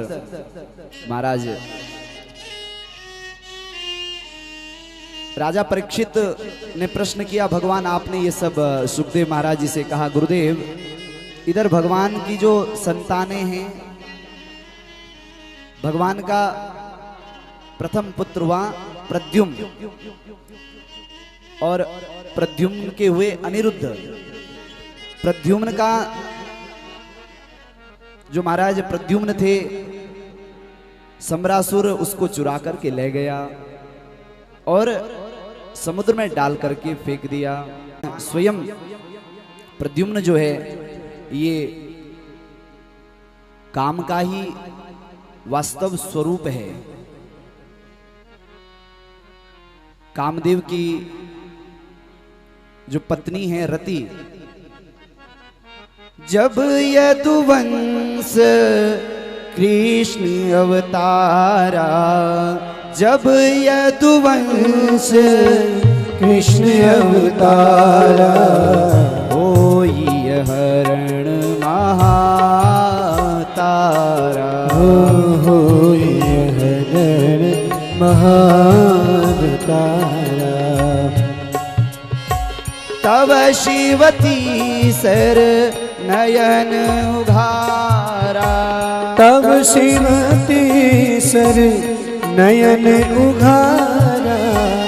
महाराज राजा परीक्षित ने प्रश्न किया, भगवान आपने ये सब सुखदेव महाराज जी से कहा, गुरुदेव इधर भगवान की जो संतानें हैं, भगवान का प्रथम पुत्र हुआ प्रद्युम्न और प्रद्युम्न के हुए अनिरुद्ध। प्रद्युम्न का जो महाराज प्रद्युम्न थे, सम्रासुर उसको चुरा करके ले गया और समुद्र में डाल करके फेंक दिया। स्वयं प्रद्युम्न जो है ये काम का ही वास्तव स्वरूप है। कामदेव की जो पत्नी है रति, जब यदुवंश कृष्ण अवतारा, जब यदुवंश कृष्ण अवतारा, होई हरण महातारा, होई हरण महातारा। तब शिवती सर नयन उघारा, तब शिवती सर नयन उघारा।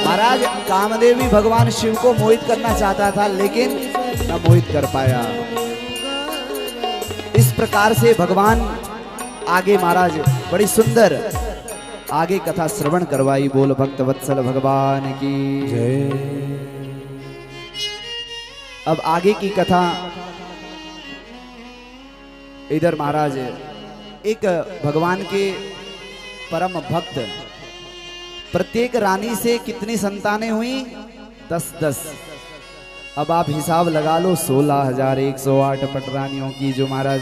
महाराज कामदेव भी भगवान शिव को मोहित करना चाहता था, लेकिन न मोहित कर पाया। इस प्रकार से भगवान आगे महाराज बड़ी सुंदर आगे कथा श्रवण करवाई। बोल भक्त वत्सल भगवान की जय। अब आगे की कथा, इधर महाराज एक भगवान के परम भक्त, प्रत्येक रानी से कितनी संतानें हुई? 10-10। अब आप हिसाब लगा लो, 16,108 पटरानियों की जो महाराज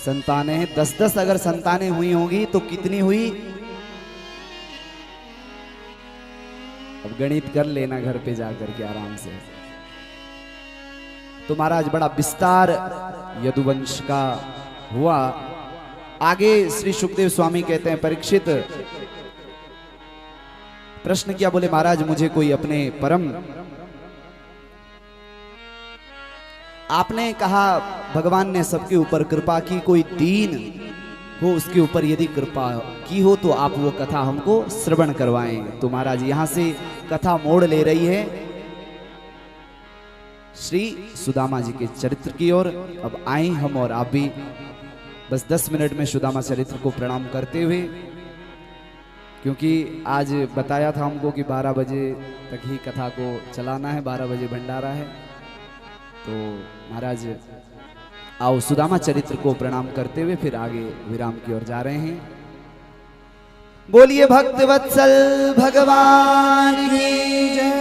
संतानें हैं, 10-10 अगर संतानें हुई होंगी तो कितनी हुई? अब गणित कर लेना घर पे जाकर के आराम से। तो महाराज बड़ा विस्तार यदुवंश का हुआ। आगे श्री सुखदेव स्वामी कहते हैं, परीक्षित प्रश्न किया, बोले महाराज मुझे कोई अपने परम, आपने कहा भगवान ने सबके ऊपर कृपा की, कोई दीन हो उसके ऊपर यदि कृपा की हो तो आप वो कथा हमको श्रवण करवाएं। तो महाराज यहां से कथा मोड़ ले रही है श्री सुदामा जी के चरित्र की ओर। अब आए हम और आप भी बस 10 मिनट में सुदामा चरित्र को प्रणाम करते हुए, क्योंकि आज बताया था हमको कि 12 बजे तक ही कथा को चलाना है, 12 बजे भंडारा है। तो महाराज आओ सुदामा चरित्र को प्रणाम करते हुए फिर आगे विराम की ओर जा रहे हैं। बोलिए भक्त वत्सल भगवान की जय।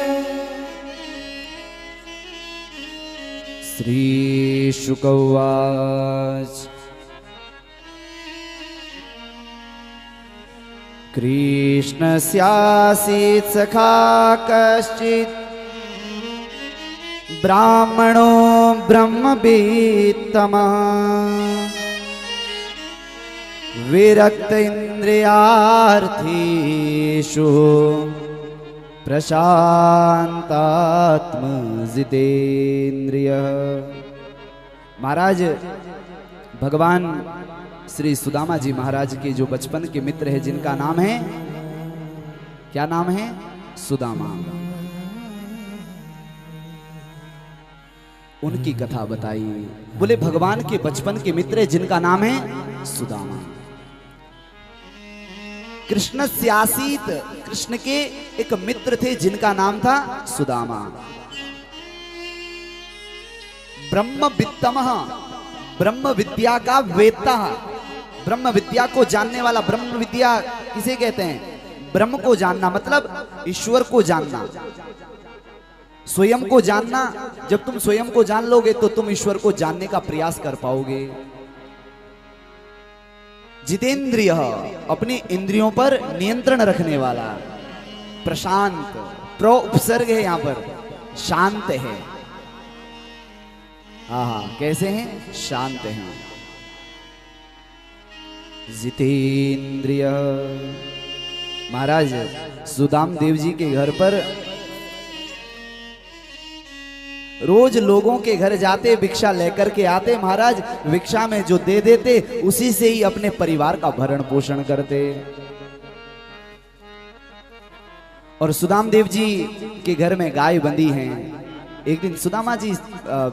श्री शुक उवाच कृष्णस्यासीत् सखा कश्चित् ब्राह्मणो ब्रह्मवित्तमः विरक्त इंद्रियार्थेषु प्रशांतात्म जितेन्द्रियः। महाराज भगवान श्री सुदामा जी महाराज के जो बचपन के मित्र हैं, जिनका नाम है, क्या नाम है? सुदामा। उनकी कथा बताई। बोले भगवान के बचपन के मित्र जिनका नाम है सुदामा। कृष्ण स्यासीत, कृष्ण के एक मित्र थे जिनका नाम था सुदामा। ब्रह्म वित्तमः, ब्रह्म विद्या का वेत्ता, ब्रह्म विद्या को जानने वाला। ब्रह्म विद्या किसे कहते हैं? ब्रह्म को जानना मतलब ईश्वर को जानना, स्वयं को जानना। जब तुम स्वयं को जान लोगे तो तुम ईश्वर को जानने का प्रयास कर पाओगे। जितेंद्रिय, अपनी इंद्रियों पर नियंत्रण रखने वाला। प्रशांत, प्रो उपसर्ग है यहां पर, शांत है। हाँ, कैसे हैं? शांत हैं। जितेंद्रिय। महाराज सुदाम देव जी के घर पर रोज लोगों के घर जाते, भिक्षा लेकर के आते। महाराज भिक्षा में जो दे देते उसी से ही अपने परिवार का भरण पोषण करते। और सुदाम देव जी के घर में गाय बंधी हैं। एक दिन सुदामा जी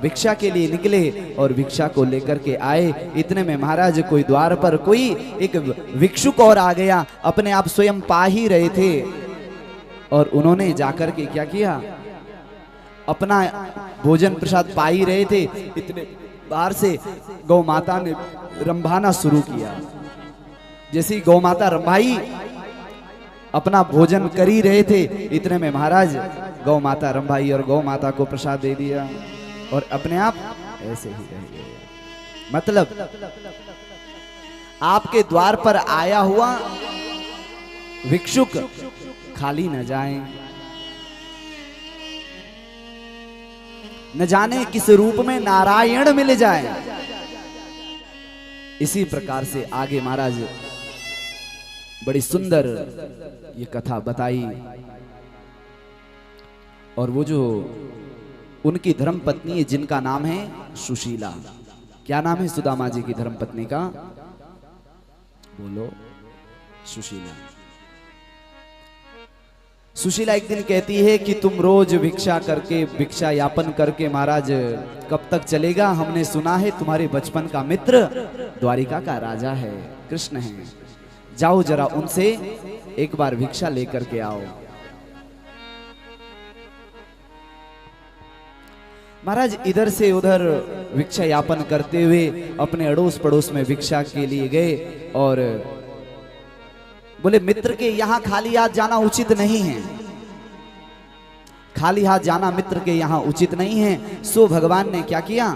भिक्षा के लिए निकले और भिक्षा को लेकर के आए। इतने में महाराज कोई द्वार पर कोई एक भिक्षुक और आ गया। अपने आप स्वयं पा ही रहे थे और उन्होंने जाकर के क्या किया, अपना भोजन प्रसाद पा ही रहे थे। इतने बाहर से गौ माता ने रंभाना शुरू किया। जैसी गौ माता रंभाई, अपना भोजन कर ही रहे थे, इतने में महाराज गौ माता रंभाई और गौ माता को प्रसाद दे दिया और अपने आप ऐसे ही रह गए। मतलब आपके द्वार पर आया हुआ भिक्षुक खाली न जाए, न जाने किस रूप में नारायण मिल जाए। इसी प्रकार से आगे महाराज बड़ी सुंदर ये कथा बताई। और वो जो उनकी धर्म पत्नी है जिनका नाम है सुशीला। क्या नाम है सुदामा जी की धर्म पत्नी का? बोलो। सुशीला। सुशीला एक दिन कहती है कि तुम रोज भिक्षा करके, भिक्षा यापन करके महाराज कब तक चलेगा? हमने सुना है तुम्हारे बचपन का मित्र द्वारिका का राजा है, कृष्ण है। जाओ जरा उनसे एक बार भिक्षा लेकर के आओ। महाराज इधर से उधर भिक्षा यापन करते हुए अपने अड़ोस पड़ोस में भिक्षा के लिए गए और बोले मित्र के यहां खाली हाथ जाना उचित नहीं है, खाली हाथ जाना मित्र के यहां उचित नहीं है। सो भगवान ने क्या किया,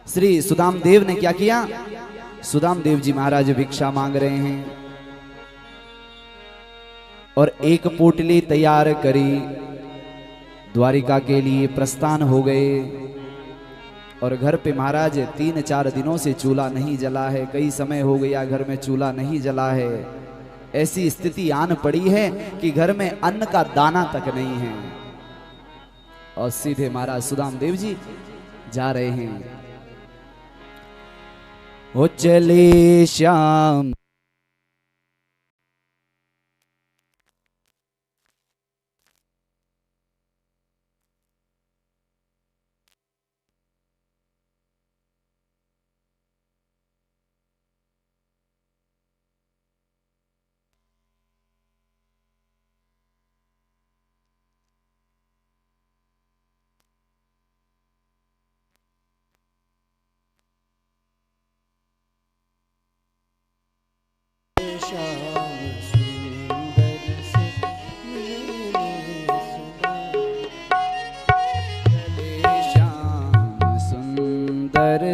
श्री सुदाम देव ने क्या किया, सुदाम देव जी महाराज भिक्षा मांग रहे हैं और एक पोटली तैयार करी, द्वारिका के लिए प्रस्थान हो गए। और घर पे महाराज 3-4 दिनों से चूल्हा नहीं जला है, कई समय हो गया घर में चूल्हा नहीं जला है। ऐसी स्थिति आन पड़ी है कि घर में अन्न का दाना तक नहीं है। और सीधे महाराज सुदाम देव जी जा रहे हैं। हो चले श्याम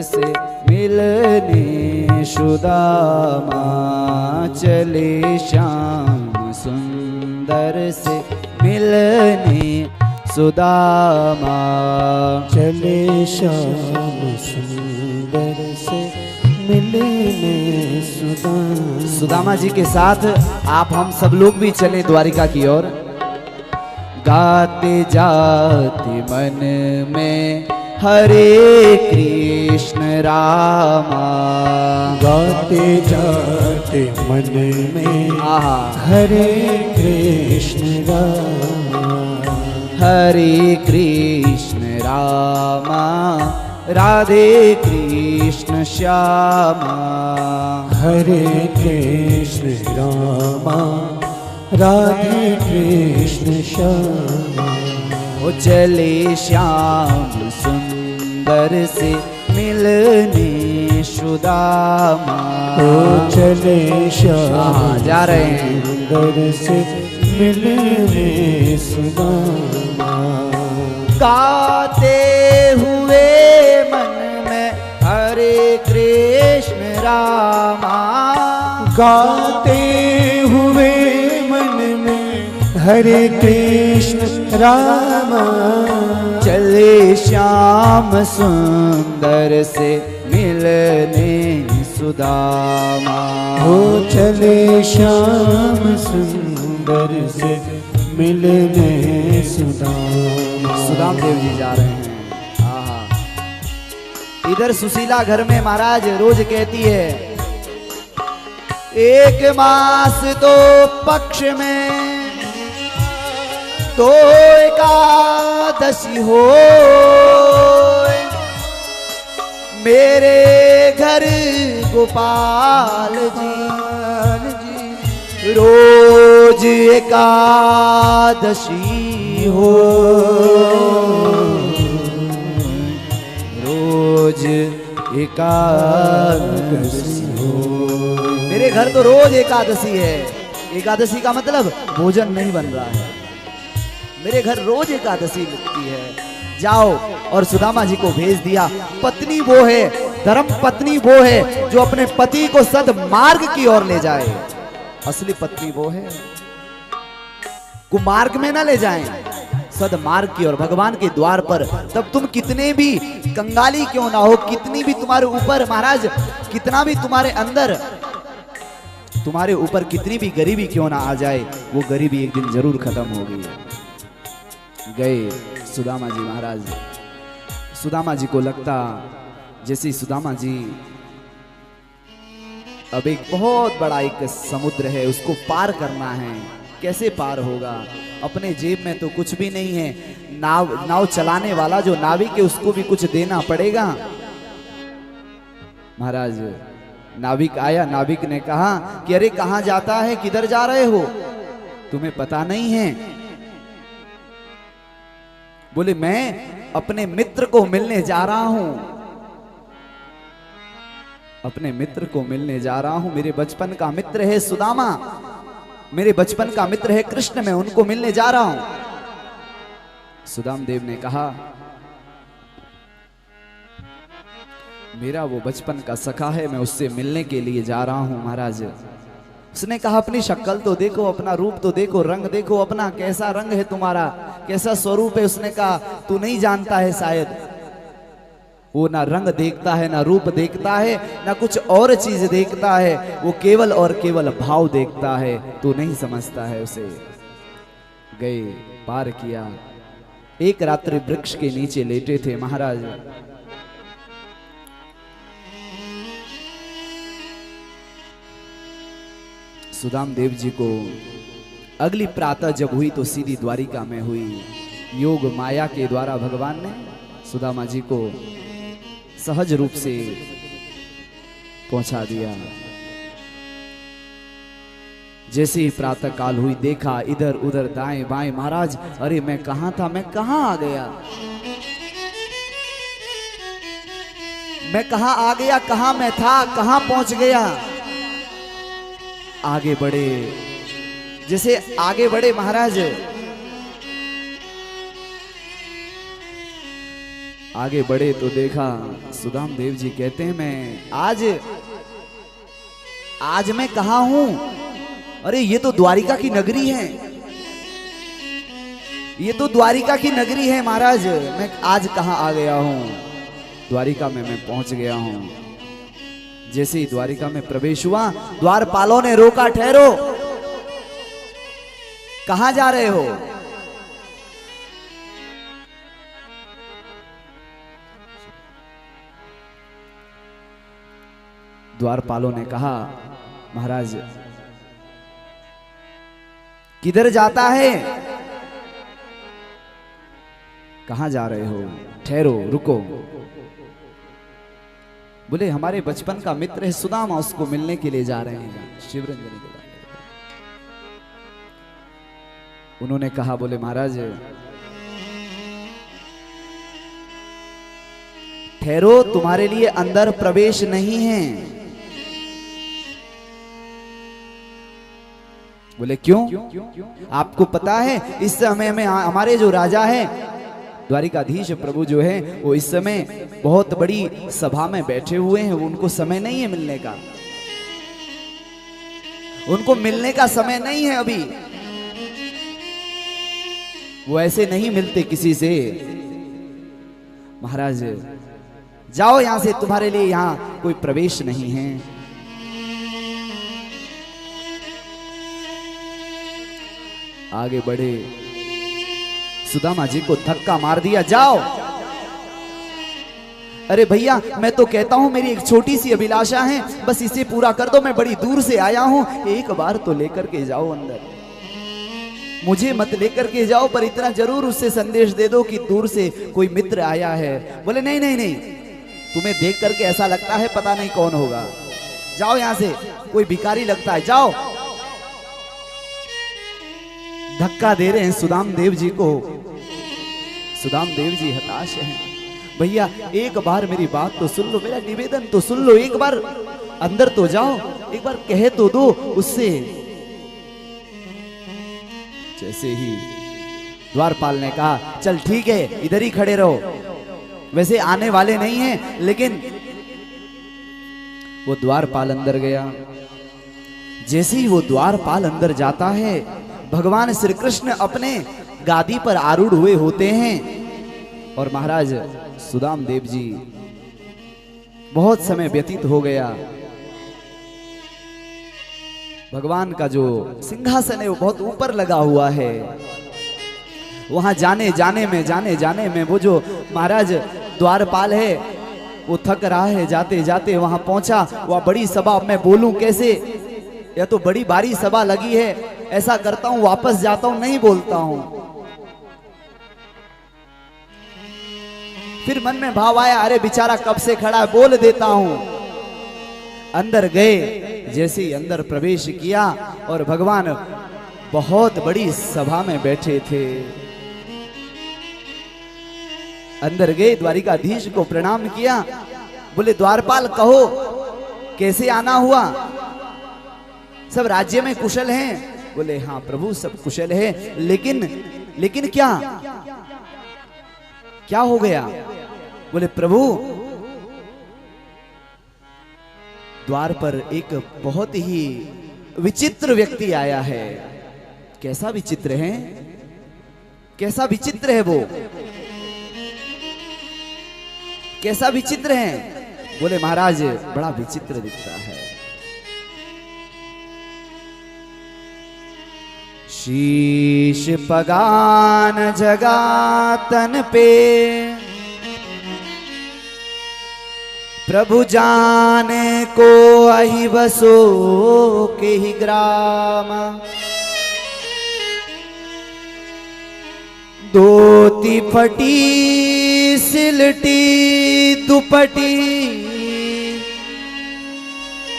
से मिलने सुदामा, चले श्याम सुंदर से मिलने सुदामा, चले श्याम सुंदर से मिलने सुदामा। सुदामा जी के साथ आप हम सब लोग भी चले द्वारिका की ओर। गाते जाते मन में हरे कृष्ण रामा, गाते जाते रहते मन में आहा। हरे कृष्ण रामा हरे कृष्ण रामा राधे कृष्ण श्यामा। हरे कृष्ण रामा राधे कृष्ण श्यामा। ओ चले श्याम सुंदर से मिलने सुदामा। ओ चले श्याम जा रहे हैं सुंदर से मिलने सुदामा। गाते हुए मन में हरे कृष्ण रामा। गाते हुए मन में हरे कृष्ण रामा। चले श्याम सुंदर से मिलने सुदामा। हो चले श्याम सुंदर से मिलने सुदामा। सुदाम देव जी जा रहे हैं। आहा। इधर सुशीला घर में महाराज रोज कहती है, एक मास तो पक्ष में तो एकादशी हो। मेरे घर गोपाल जी रोज एकादशी हो। रोज एकादशी हो। मेरे घर तो रोज एकादशी है। एकादशी का मतलब भोजन नहीं बन रहा है। मेरे घर रोज एकादशी लगती है। जाओ। और सुदामा जी को भेज दिया। पत्नी वो है, धर्म पत्नी वो है जो अपने पति को सद्मार्ग की ओर ले जाए। असली पत्नी वो है, कुमार्ग में ना ले जाएं, सद्मार्ग की ओर, भगवान के द्वार पर। तब तुम कितने भी कंगाली क्यों ना हो, कितनी भी तुम्हारे ऊपर महाराज, कितना भी तुम्हारे अंदर, तुम्हारे ऊपर कितनी भी गरीबी क्यों ना आ जाए, वो गरीबी एक दिन जरूर खत्म होगी। गए सुदामा जी महाराज। सुदामा जी को लगता जैसे सुदामा जी अब एक बहुत बड़ा एक समुद्र है, उसको पार करना है। कैसे पार होगा? अपने जेब में तो कुछ भी नहीं है। नाव चलाने वाला जो नाविक है उसको भी कुछ देना पड़ेगा। महाराज नाविक आया। नाविक ने कहा कि अरे कहां जाता है, किधर जा रहे हो, तुम्हें पता नहीं है? बोले मैं अपने मित्र को मिलने जा रहा हूं। अपने मित्र को मिलने जा रहा हूं। मेरे बचपन का मित्र है सुदामा, मेरे बचपन का मित्र है कृष्ण, मैं उनको मिलने जा रहा हूं। सुदाम देव ने कहा मेरा वो बचपन का सखा है, मैं उससे मिलने के लिए जा रहा हूं महाराज। उसने कहा अपनी शक्ल तो देखो, अपना रूप तो देखो, रंग देखो अपना, कैसा रंग है तुम्हारा, कैसा स्वरूप है। उसने कहा तू नहीं जानता है शायद। वो ना रंग देखता है, ना रूप देखता है, ना कुछ और चीज देखता है, वो केवल और केवल भाव देखता है। तू नहीं समझता है उसे। गए, पार किया। एक रात्रि वृक्ष के नीचे लेटे थे महाराज। सुदाम देव जी को अगली प्रातः जब हुई तो सीधी द्वारिका में हुई। योग माया के द्वारा भगवान ने सुदामा जी को सहज रूप से पहुंचा दिया। जैसे ही प्रातः काल हुई, देखा इधर उधर दाएं बाएं, महाराज अरे मैं कहां था, मैं कहां आ गया, मैं कहां आ गया, कहां मैं था, कहां पहुंच गया। आगे बढ़े, जैसे आगे बढ़े महाराज, आगे बढ़े तो देखा सुदाम देव जी कहते हैं मैं आज मैं कहा हूं? अरे ये तो द्वारिका की नगरी है, ये तो द्वारिका की नगरी है महाराज। मैं आज कहां आ गया हूं? द्वारिका में मैं पहुंच गया हूं। जैसे ही द्वारिका में प्रवेश हुआ, द्वारपालों ने रोका, ठहरो, कहां जा रहे हो? द्वारपालों ने कहा महाराज किधर जाता है? कहां जा रहे हो? ठहरो, रुको। बोले हमारे बचपन का मित्र है सुदामा, उसको मिलने के लिए जा रहे हैं शिवरंजनी के बारे। उन्होंने कहा, बोले महाराज ठहरो, तुम्हारे लिए अंदर प्रवेश नहीं है। बोले क्यों? आपको पता है इस समय में हमारे जो राजा है द्वारिकाधीश प्रभु जो है वो इस समय बहुत बड़ी सभा में बैठे हुए हैं, उनको समय नहीं है मिलने का, उनको मिलने का समय नहीं है अभी, वो ऐसे नहीं मिलते किसी से। महाराज जाओ यहां से, तुम्हारे लिए यहां कोई प्रवेश नहीं है। आगे बढ़े, सुदामा जी को धक्का मार दिया, जाओ। अरे भैया मैं तो कहता हूं मेरी एक छोटी सी अभिलाषा है, बस इसे पूरा कर दो, मैं बड़ी दूर से आया हूं, एक बार तो लेकर के जाओ अंदर, मुझे मत लेकर के जाओ पर इतना जरूर उससे संदेश दे दो कि दूर से कोई मित्र आया है। बोले नहीं नहीं नहीं, तुम्हें देख करके ऐसा लगता है पता नहीं कौन होगा, जाओ यहां से, कोई भिखारी लगता है, जाओ। धक्का दे रहे हैं सुदाम देव जी को। सुदाम देव जी हताश हैं। भैया एक बार मेरी बात तो सुन लो, मेरा निवेदन तो सुन लो, एक बार अंदर तो जाओ, एक बार कह तो दो उससे। जैसे ही द्वारपाल ने कहा चल ठीक है इधर ही खड़े रहो, वैसे आने वाले नहीं हैं, लेकिन वो द्वारपाल अंदर गया। जैसे ही वो द्वारपाल अंदर जाता है, भगवान श्री कृष्ण अपने गादी पर आरूढ़ हुए होते हैं और महाराज सुदाम देव जी बहुत समय व्यतीत हो गया। भगवान का जो सिंहासन है वो बहुत ऊपर लगा हुआ है, वहां जाने जाने में वो जो महाराज द्वारपाल है वो थक रहा है, जाते जाते वहां पहुंचा। वह बड़ी सभा, मैं बोलूं कैसे, यह तो बड़ी भारी सभा लगी है, ऐसा करता हूं वापस जाता हूं, नहीं बोलता हूं। फिर मन में भाव आया, अरे बेचारा कब से खड़ा है, बोल देता हूं। अंदर गए, जैसे ही अंदर प्रवेश किया और भगवान बहुत बड़ी सभा में बैठे थे। अंदर गए, द्वारिकाधीश को प्रणाम किया, बोले द्वारपाल कहो कैसे आना हुआ, सब राज्य में कुशल हैं? बोले हाँ प्रभु सब कुशल है, लेकिन क्या हो गया? बोले प्रभु द्वार पर एक बहुत ही विचित्र व्यक्ति आया है। कैसा विचित्र है? कैसा विचित्र है वो? कैसा विचित्र है? बोले महाराज बड़ा विचित्र दिखता है। शीश पगान जगातन पे प्रभु जाने को अहि बसो के ही ग्राम। धोती फटी सिलटी दुपटी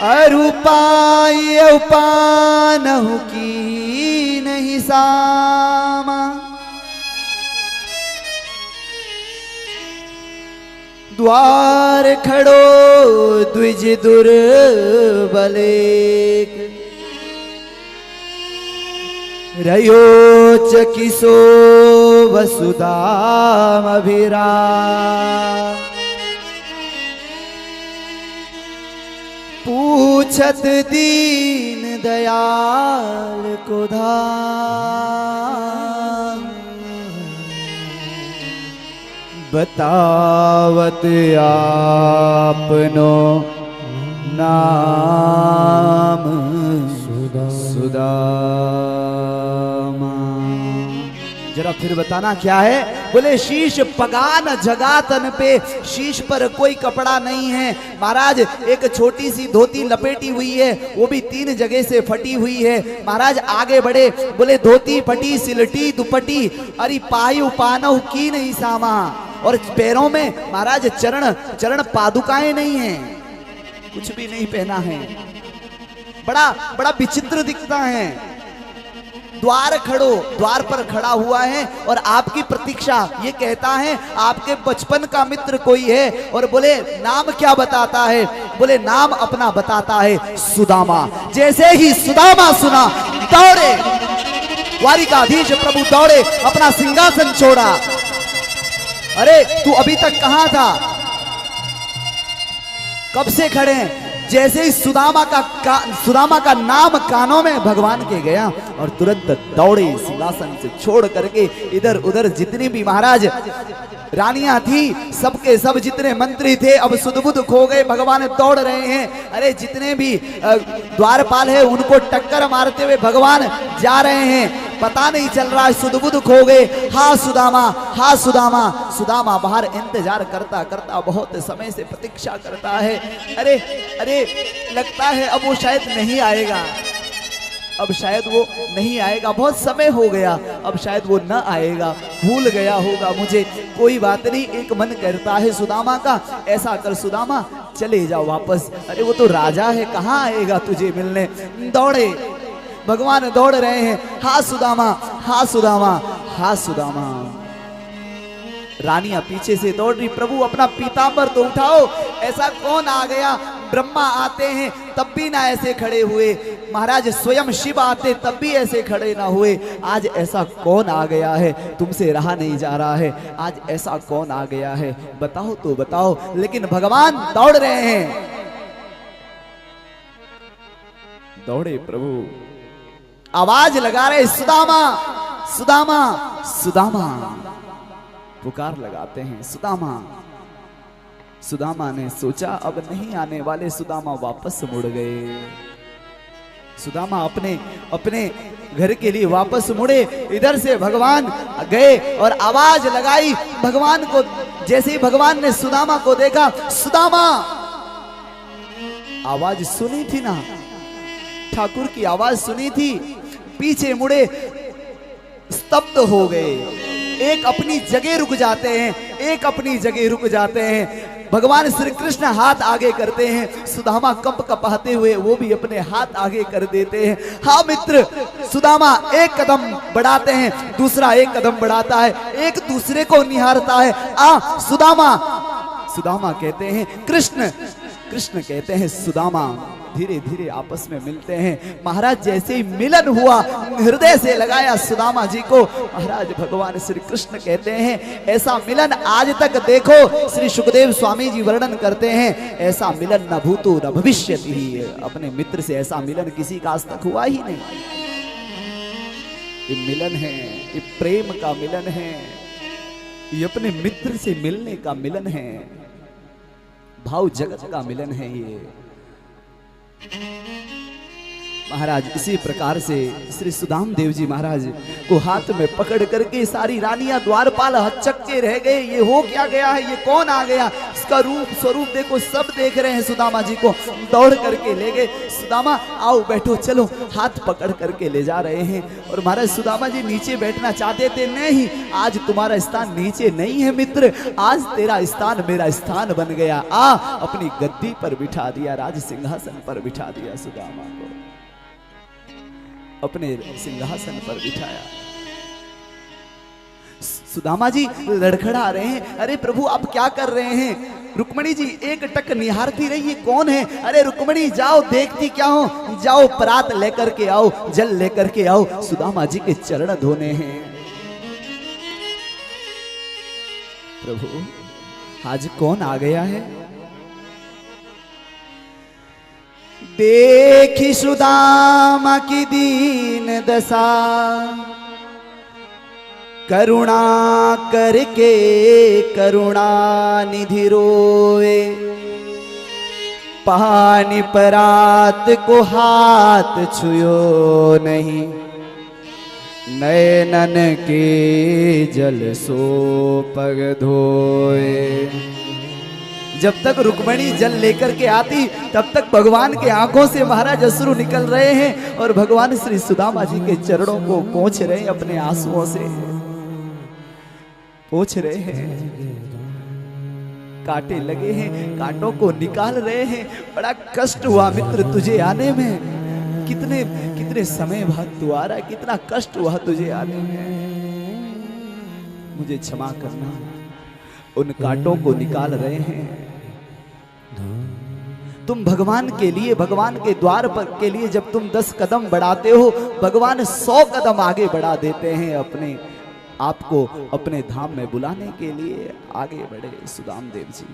अरुपाय उपानहु की नहीं सामा। द्वार खड़ो द्विज दुर्बलेक रयो चकिसो वसुधाम अभिराम। पूछत दीन दयाल को धाम। बतावत आपनो नाम सुदामा। जरा फिर बताना क्या है? बोले शीश पगान जगातन पे, शीश पर कोई कपड़ा नहीं है महाराज। एक छोटी सी धोती लपेटी हुई है, वो भी 3 जगह से फटी हुई है महाराज। आगे बढ़े, बोले धोती फटी सिलटी दुपट्टी, अरे पायु पानव की नहीं सामा। और पैरों में महाराज चरण पादुकाएं नहीं है, कुछ भी नहीं पहना है, बड़ा बड़ा विचित्र दिखता है। द्वार पर खड़ा हुआ है और आपकी प्रतीक्षा, ये कहता है आपके बचपन का मित्र कोई है। और बोले नाम क्या बताता है? बोले नाम अपना बताता है सुदामा। जैसे ही सुदामा सुना, दौड़े द्वारिकाधीश प्रभु, दौड़े, अपना सिंहासन छोड़ा। अरे तू अभी तक कहां था, कब से खड़े हैं? जैसे ही सुदामा का नाम कानों में भगवान के गया और तुरंत दौड़े, सिंहासन से छोड़ करके इधर उधर जितनी भी महाराज रानियां थी, सबके सब जितने मंत्री थे अब सुध-बुध खो गए, भगवान दौड़ रहे हैं। अरे जितने भी द्वारपाल है उनको टक्कर मारते हुए भगवान जा रहे हैं, पता नहीं चल रहा है, सुध-बुध खो गए। हा सुदामा, हा सुदामा। सुदामा बाहर इंतजार करता करता बहुत समय से प्रतीक्षा करता है। अरे अरे लगता है अब वो शायद नहीं आएगा, अब शायद वो नहीं आएगा, बहुत समय हो गया, अब शायद वो न आएगा, भूल गया होगा मुझे। कोई बात नहीं, एक मन करता है सुदामा का, ऐसा कर सुदामा चले जाओ वापस। अरे वो तो राजा है, कहाँ आएगा तुझे मिलने। दौड़े, भगवान दौड़ रहे हैं। हा सुदामा, हा सुदामा, हा सुदामा। रानियां पीछे से दौड़ रही, प्रभु अपना पीतांबर तो उठाओ, ऐसा कौन आ गया? ब्रह्मा आते हैं तब भी ना ऐसे खड़े हुए, महाराज स्वयं शिव आते तब भी ऐसे खड़े ना हुए। आज ऐसा कौन आ गया है? तुमसे रहा नहीं जा रहा है, आज ऐसा कौन आ गया है? बताओ तो बताओ। लेकिन भगवान दौड़ रहे हैं। दौड़े प्रभु, आवाज लगा रहे, सुदामा सुदामा सुदामा, पुकार लगाते हैं सुदामा। सुदामा ने सोचा अब नहीं आने वाले, सुदामा वापस मुड़ गए। सुदामा अपने घर के लिए वापस मुड़े। इधर से भगवान गए और आवाज लगाई भगवान को। जैसे ही भगवान ने सुदामा को देखा, सुदामा, आवाज सुनी थी ना, ठाकुर की आवाज सुनी थी। पीछे मुड़े, स्तब्ध हो गए, एक अपनी जगह रुक जाते हैं, एक अपनी जगह रुक जाते हैं। भगवान श्री कृष्ण हाथ आगे करते हैं, सुदामा कंप कपाते हुए वो भी अपने हाथ आगे कर देते हैं। हाँ मित्र, सुदामा एक कदम बढ़ाते हैं, दूसरा एक कदम बढ़ाता है, एक दूसरे को निहारता है। सुदामा, सुदामा कहते हैं कृष्ण, कृष्ण कहते हैं सुदामा। धीरे धीरे आपस में मिलते हैं। महाराज जैसे ही मिलन हुआ, हृदय से लगाया सुदामा जी को, महाराज भगवान श्री कृष्ण कहते हैं ऐसा मिलन आज तक देखो, श्री सुखदेव स्वामी जी वर्णन करते हैं, ऐसा मिलन न भूतो न भविष्यति ही। अपने मित्र से ऐसा मिलन किसी का आज तक हुआ ही नहीं। ये मिलन है, ये प्रेम का मिलन है, ये अपने मित्र से मिलने का मिलन है, भाव जगत का मिलन है ये। महाराज इसी प्रकार से श्री सुदाम देव जी महाराज को हाथ में पकड़ करके सारी रानियां द्वारपाल हचक्के रह गए। ये हो क्या गया है, ये कौन आ गया, इसका रूप स्वरूप देखो, सब देख रहे हैं सुदामा जी को। दौड़ करके ले गए, सुदामा आओ बैठो, चलो, हाथ पकड़ करके ले जा रहे हैं। और महाराज सुदामा जी नीचे बैठना चाहते थे, नहीं आज तुम्हारा स्थान नीचे नहीं है मित्र, आज तेरा स्थान मेरा स्थान बन गया। अपनी गद्दी पर बिठा दिया, राज सिंहासन पर बिठा दिया, सुदामा को अपने सिंहासन पर बिठाया। सुदामा जी लड़खड़ा रहे हैं, अरे प्रभु आप क्या कर रहे हैं? रुक्मणी जी एक टक निहारती रही, कौन है? अरे रुक्मणी जाओ, देखती क्या हो, जाओ परात लेकर के आओ, जल लेकर के आओ, सुदामा जी के चरण धोने हैं। प्रभु आज कौन आ गया है? देखी सुदामा की दीन दशा, करुणा करके करुणा निधि रोए, पानी परात को हाथ छुयो नहीं, नयनन के जल सो पग धोए। जब तक रुक्मणी जल लेकर के आती तब तक भगवान के आंखों से महाराज अश्रु निकल रहे हैं और भगवान श्री सुदामा जी के चरणों को पोंछ रहे हैं, अपने आंसुओं से पोंछ रहे हैं। कांटे लगे हैं, कांटों को निकाल रहे हैं। बड़ा कष्ट हुआ मित्र तुझे आने में, कितने कितने समय बाद तू आ रहा है, कितना कष्ट हुआ तुझे आने में, मुझे क्षमा करना। उन कांटों को निकाल रहे हैं। तुम भगवान के लिए, भगवान के द्वार पर के लिए जब तुम 10 कदम बढ़ाते हो, भगवान 100 कदम आगे बढ़ा देते हैं। अपने आपको अपने धाम में बुलाने के लिए आगे बढ़े सुदाम देव जी।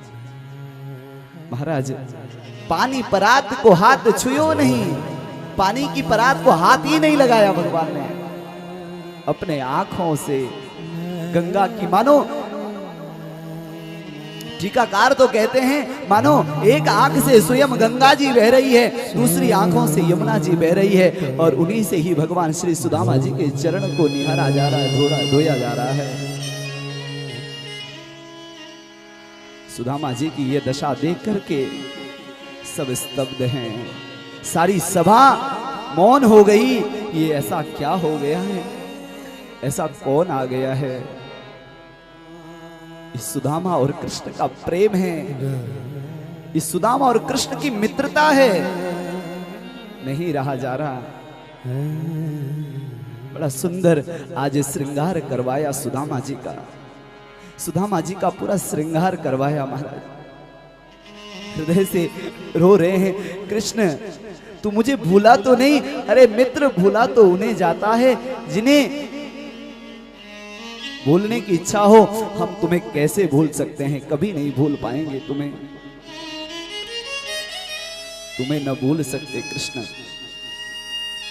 महाराज पानी परात को हाथ छुयो नहीं, पानी की परात को हाथ ही नहीं लगाया भगवान ने। अपने आंखों से गंगा की, मानो टीकाकार तो कहते हैं मानो एक आंख से स्वयं गंगा जी बह रही है, दूसरी आंखों से यमुना जी बह रही है, और उन्हीं से ही भगवान श्री सुदामा जी के चरण को निहारा जा रहा है, धोया जा रहा है। सुदामा जी की ये दशा देख करके सब स्तब्ध हैं। सारी सभा मौन हो गई। ये ऐसा क्या हो गया है, ऐसा कौन आ गया है? इस सुदामा और कृष्ण का प्रेम है, इस सुदामा और कृष्ण की मित्रता है, नहीं रहा जा रहा। बड़ा सुंदर आज श्रृंगार करवाया सुदामा जी का, सुदामा जी का पूरा श्रृंगार करवाया महाराज। हृदय से रो रहे हैं, कृष्ण तू मुझे भूला तो नहीं? अरे मित्र भूला तो उन्हें जाता है जिन्हें भूलने की इच्छा हो। हम तुम्हें कैसे भूल सकते हैं, कभी नहीं भूल पाएंगे तुम्हें, तुम्हें न भूल सकते कृष्ण,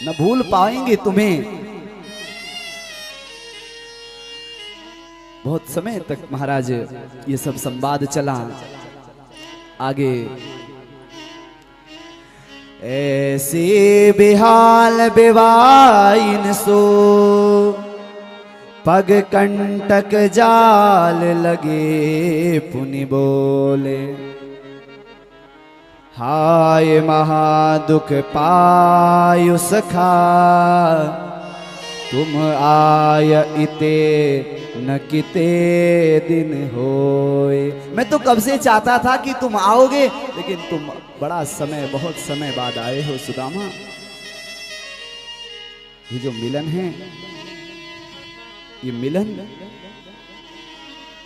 न भूल पाएंगे तुम्हें। बहुत समय तक महाराज ये सब संवाद चला। आगे ऐसे बेहाल बेवाइन सो पग कंटक जाल लगे पुनि बोले, हाय महादुख पायु सखा तुम आय इते न किते दिन होए। मैं तो कब से चाहता था कि तुम आओगे, लेकिन तुम बड़ा समय, बहुत समय बाद आए हो सुदामा। ये जो मिलन है, ये मिलन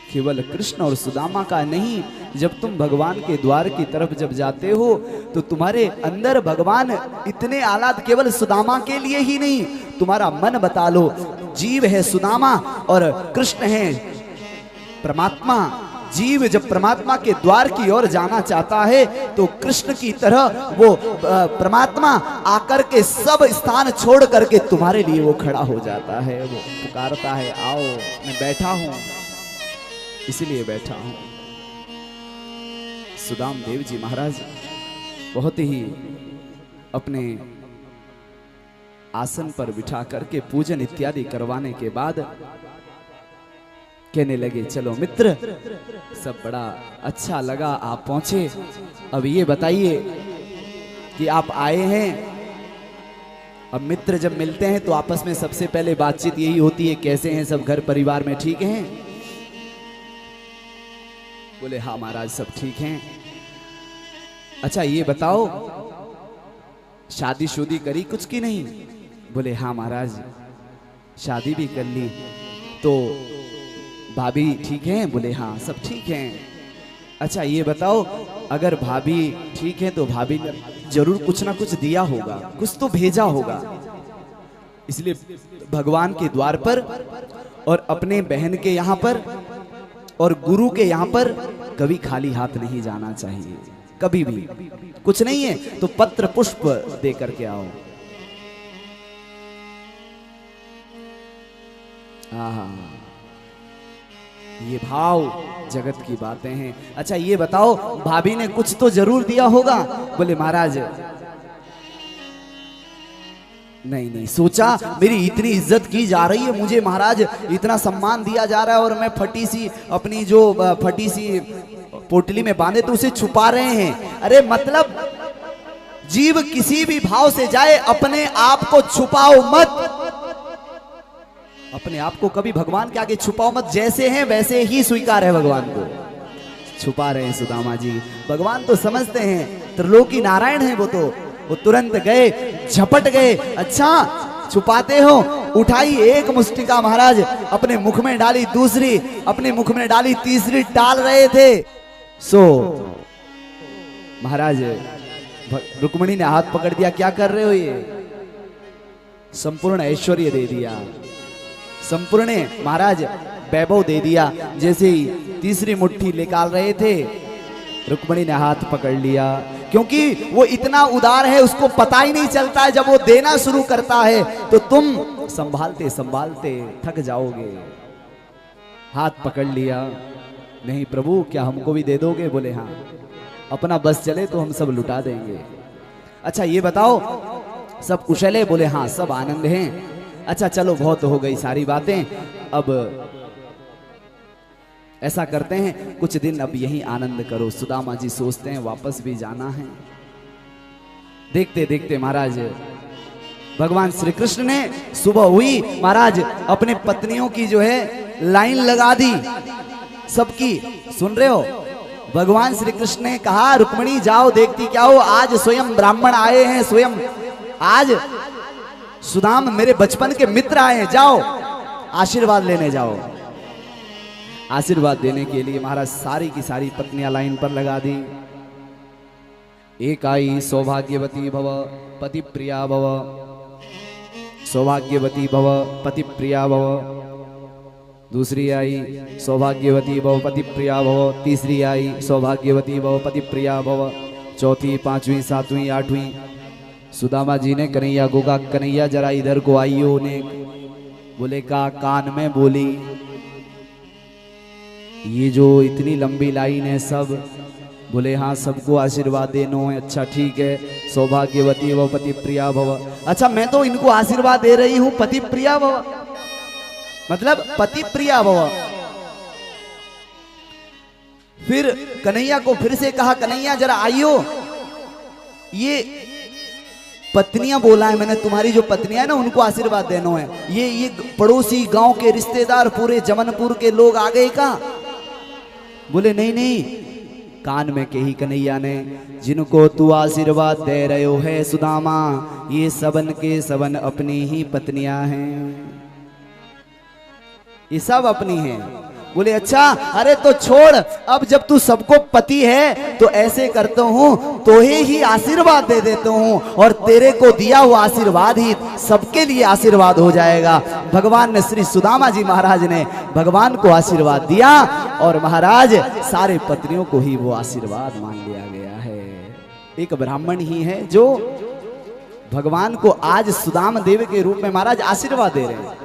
केवल कृष्ण और सुदामा का नहीं। जब तुम भगवान के द्वार की तरफ जब जाते हो तो तुम्हारे अंदर भगवान इतने आह्लाद, केवल सुदामा के लिए ही नहीं, तुम्हारा मन बता लो, जीव है सुदामा और कृष्ण है परमात्मा। जीव जब परमात्मा के द्वार की ओर जाना चाहता है तो कृष्ण की तरह वो परमात्मा आकर के सब स्थान छोड़ करके तुम्हारे लिए वो खड़ा हो जाता है, वो पुकारता है, आओ मैं बैठा हूं, इसलिए बैठा हूं। सुदाम देव जी महाराज बहुत ही अपने आसन पर बिठा करके पूजन इत्यादि करवाने के बाद कहने लगे, चलो मित्र, सब बड़ा अच्छा लगा आप पहुंचे। अब ये बताइए कि आप आए हैं। अब मित्र जब मिलते हैं तो आपस में सबसे पहले बातचीत यही होती है, कैसे हैं सब, घर परिवार में ठीक हैं? बोले हाँ महाराज सब ठीक हैं। अच्छा ये बताओ शादी शुदी करी कुछ की नहीं? बोले हाँ महाराज शादी भी कर ली। तो भाभी ठीक हैं? बोले हाँ सब ठीक हैं। अच्छा ये बताओ अगर भाभी ठीक है तो भाभी ने जरूर कुछ ना कुछ दिया होगा, कुछ तो भेजा होगा, इसलिए भगवान के द्वार पर और अपने बहन के यहाँ पर और गुरु के यहाँ पर कभी खाली हाथ नहीं जाना चाहिए, कभी भी। कुछ नहीं है तो पत्र पुष्प दे करके आओ। ये भाव जगत की बातें हैं। अच्छा ये बताओ भाभी ने कुछ तो जरूर दिया होगा? बोले महाराज नहीं नहीं, सोचा मेरी इतनी इज्जत की जा रही है, मुझे महाराज इतना सम्मान दिया जा रहा है और मैं फटी सी अपनी जो फटी सी पोटली में बांधे तो उसे छुपा रहे हैं। अरे मतलब जीव किसी भी भाव से जाए अपने आप को छुपाओ मत, अपने आप को कभी भगवान के आगे छुपाओ मत, जैसे हैं वैसे ही स्वीकार है भगवान को। छुपा रहे हैं सुदामा जी, भगवान तो समझते हैं, त्रिलोकी नारायण है वो तुरंत गए, झपट गए। अच्छा छुपाते हो, उठाई एक मुष्टिका महाराज, अपने मुख में डाली, दूसरी अपने मुख में डाली, तीसरी डाल रहे थे। सो महाराज रुक्मिणी ने हाथ पकड़ दिया, क्या कर रहे हो ये? संपूर्ण ऐश्वर्य दे दिया, संपूर्ण महाराज वैभव दे दिया। जैसे ही तीसरी मुट्ठी निकाल रहे थे, रुक्मिणी ने हाथ पकड़ लिया, क्योंकि वो इतना उदार है, उसको पता ही नहीं चलता है। जब वो देना शुरू करता है तो तुम संभालते संभालते थक जाओगे। हाथ पकड़ लिया, नहीं प्रभु क्या हमको भी दे दोगे? बोले हाँ, अपना बस चले तो हम सब लुटा देंगे। अच्छा ये बताओ सब कुशल है? बोले हाँ सब आनंद हैं। अच्छा चलो बहुत हो गई सारी बातें, अब ऐसा करते हैं कुछ दिन अब यही आनंद करो। सुदामा जी सोचते हैं वापस भी जाना है। देखते देखते महाराज भगवान श्री कृष्ण ने सुबह हुई महाराज अपने पत्नियों की जो है लाइन लगा दी सबकी। सुन रहे हो? भगवान श्री कृष्ण ने कहा रुक्मिणी जाओ देखती क्या हो, आज स्वयं ब्राह्मण आए हैं, स्वयं आज सुदाम मेरे बचपन के मित्र आए हैं, जाओ आशीर्वाद लेने जाओ। आशीर्वाद देने के लिए महाराज सारी की सारी पत्नियां लाइन पर लगा दी। एक आई सौभाग्यवती भव पति प्रिया भव, सौभाग्यवती भव पति प्रिया भव। दूसरी आई सौभाग्यवती भव पति प्रिया भव। तीसरी आई सौभाग्यवती भव पति प्रिया भव। चौथी, पांचवी, सातवीं, आठवीं। सुदामा जी ने कन्हैया को कहा कन्हैया जरा इधर को आइयो ने। बोले का कान में बोली ये जो इतनी लंबी लाइन है सब? बोले हाँ सबको आशीर्वाद देना है। अच्छा ठीक है, सौभाग्यवती भव पति प्रिया भव। अच्छा मैं तो इनको आशीर्वाद दे रही हूं पति प्रिया भव, मतलब पति प्रिया भव। फिर कन्हैया को फिर से कहा कन्हैया जरा आइयो, ये पत्नियां बोला है मैंने, तुम्हारी जो पत्नियां है ना उनको आशीर्वाद देना है। ये पड़ोसी गांव के रिश्तेदार पूरे जमनपुर के लोग आ गए का? बोले नहीं नहीं, कान में कही कन्हैया ने जिनको तू आशीर्वाद दे रहे हो है सुदामा, ये सबन के सबन अपनी ही पत्नियां हैं, ये सब अपनी हैं। बोले अच्छा, अरे तो छोड़, अब जब तू सबको पति है तो ऐसे करता हूं तो ही आशीर्वाद दे देता हूं और तेरे को दिया हुआ आशीर्वाद ही सबके लिए आशीर्वाद हो जाएगा। भगवान ने श्री सुदामा जी महाराज ने भगवान को आशीर्वाद दिया और महाराज सारे पत्नियों को ही वो आशीर्वाद मान लिया गया है। एक ब्राह्मण ही है जो भगवान को आज सुदाम देव के रूप में महाराज आशीर्वाद दे रहे हैं।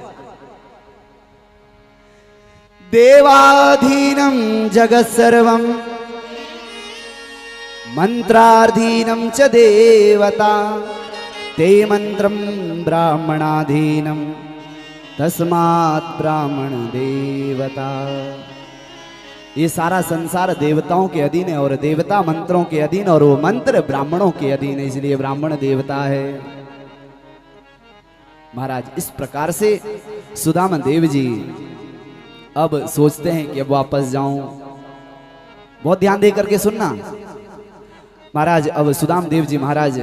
देवाधीनं जगत् सर्वं मंत्राधीनं च देवता, ते मंत्रं ब्राह्मणाधीनं तस्मात् ब्राह्मण देवता। ये सारा संसार देवताओं के अधीन है और देवता मंत्रों के अधीन और वो मंत्र ब्राह्मणों के अधीन है, इसलिए ब्राह्मण देवता है। महाराज इस प्रकार से सुदामा देव जी अब सोचते हैं कि अब वापस जाऊं। बहुत ध्यान दे करके सुनना महाराज। अब सुदाम देव जी महाराज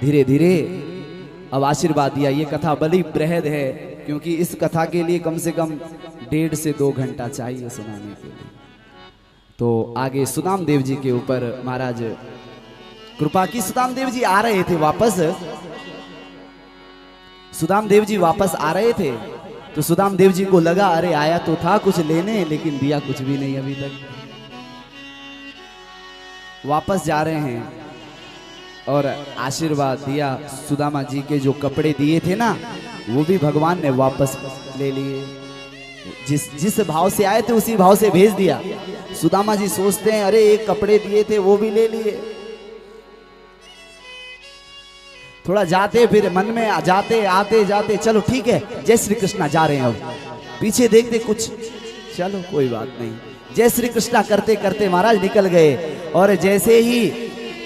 धीरे धीरे अब आशीर्वाद दिया। ये कथा बड़ी बृहद है क्योंकि इस कथा के लिए कम से कम 1.5 से 2 घंटा चाहिए सुनाने के लिए। तो आगे सुदाम देव जी के ऊपर महाराज कृपा की। सुदाम देव जी आ रहे थे वापस, सुदाम देव जी वापस आ रहे थे तो सुदाम देव जी को लगा अरे आया तो था कुछ लेने, लेकिन दिया कुछ भी नहीं अभी तक। वापस जा रहे हैं और आशीर्वाद दिया। सुदामा जी के जो कपड़े दिए थे ना वो भी भगवान ने वापस ले लिए। जिस भाव से आए थे उसी भाव से भेज दिया। सुदामा जी सोचते हैं अरे एक कपड़े दिए थे वो भी ले लिए। थोड़ा जाते फिर मन में जाते आते जाते, चलो ठीक है जय श्री कृष्णा जा रहे हैं, अब पीछे देखते कुछ, चलो कोई बात नहीं, जय श्री कृष्णा करते करते महाराज निकल गए। और जैसे ही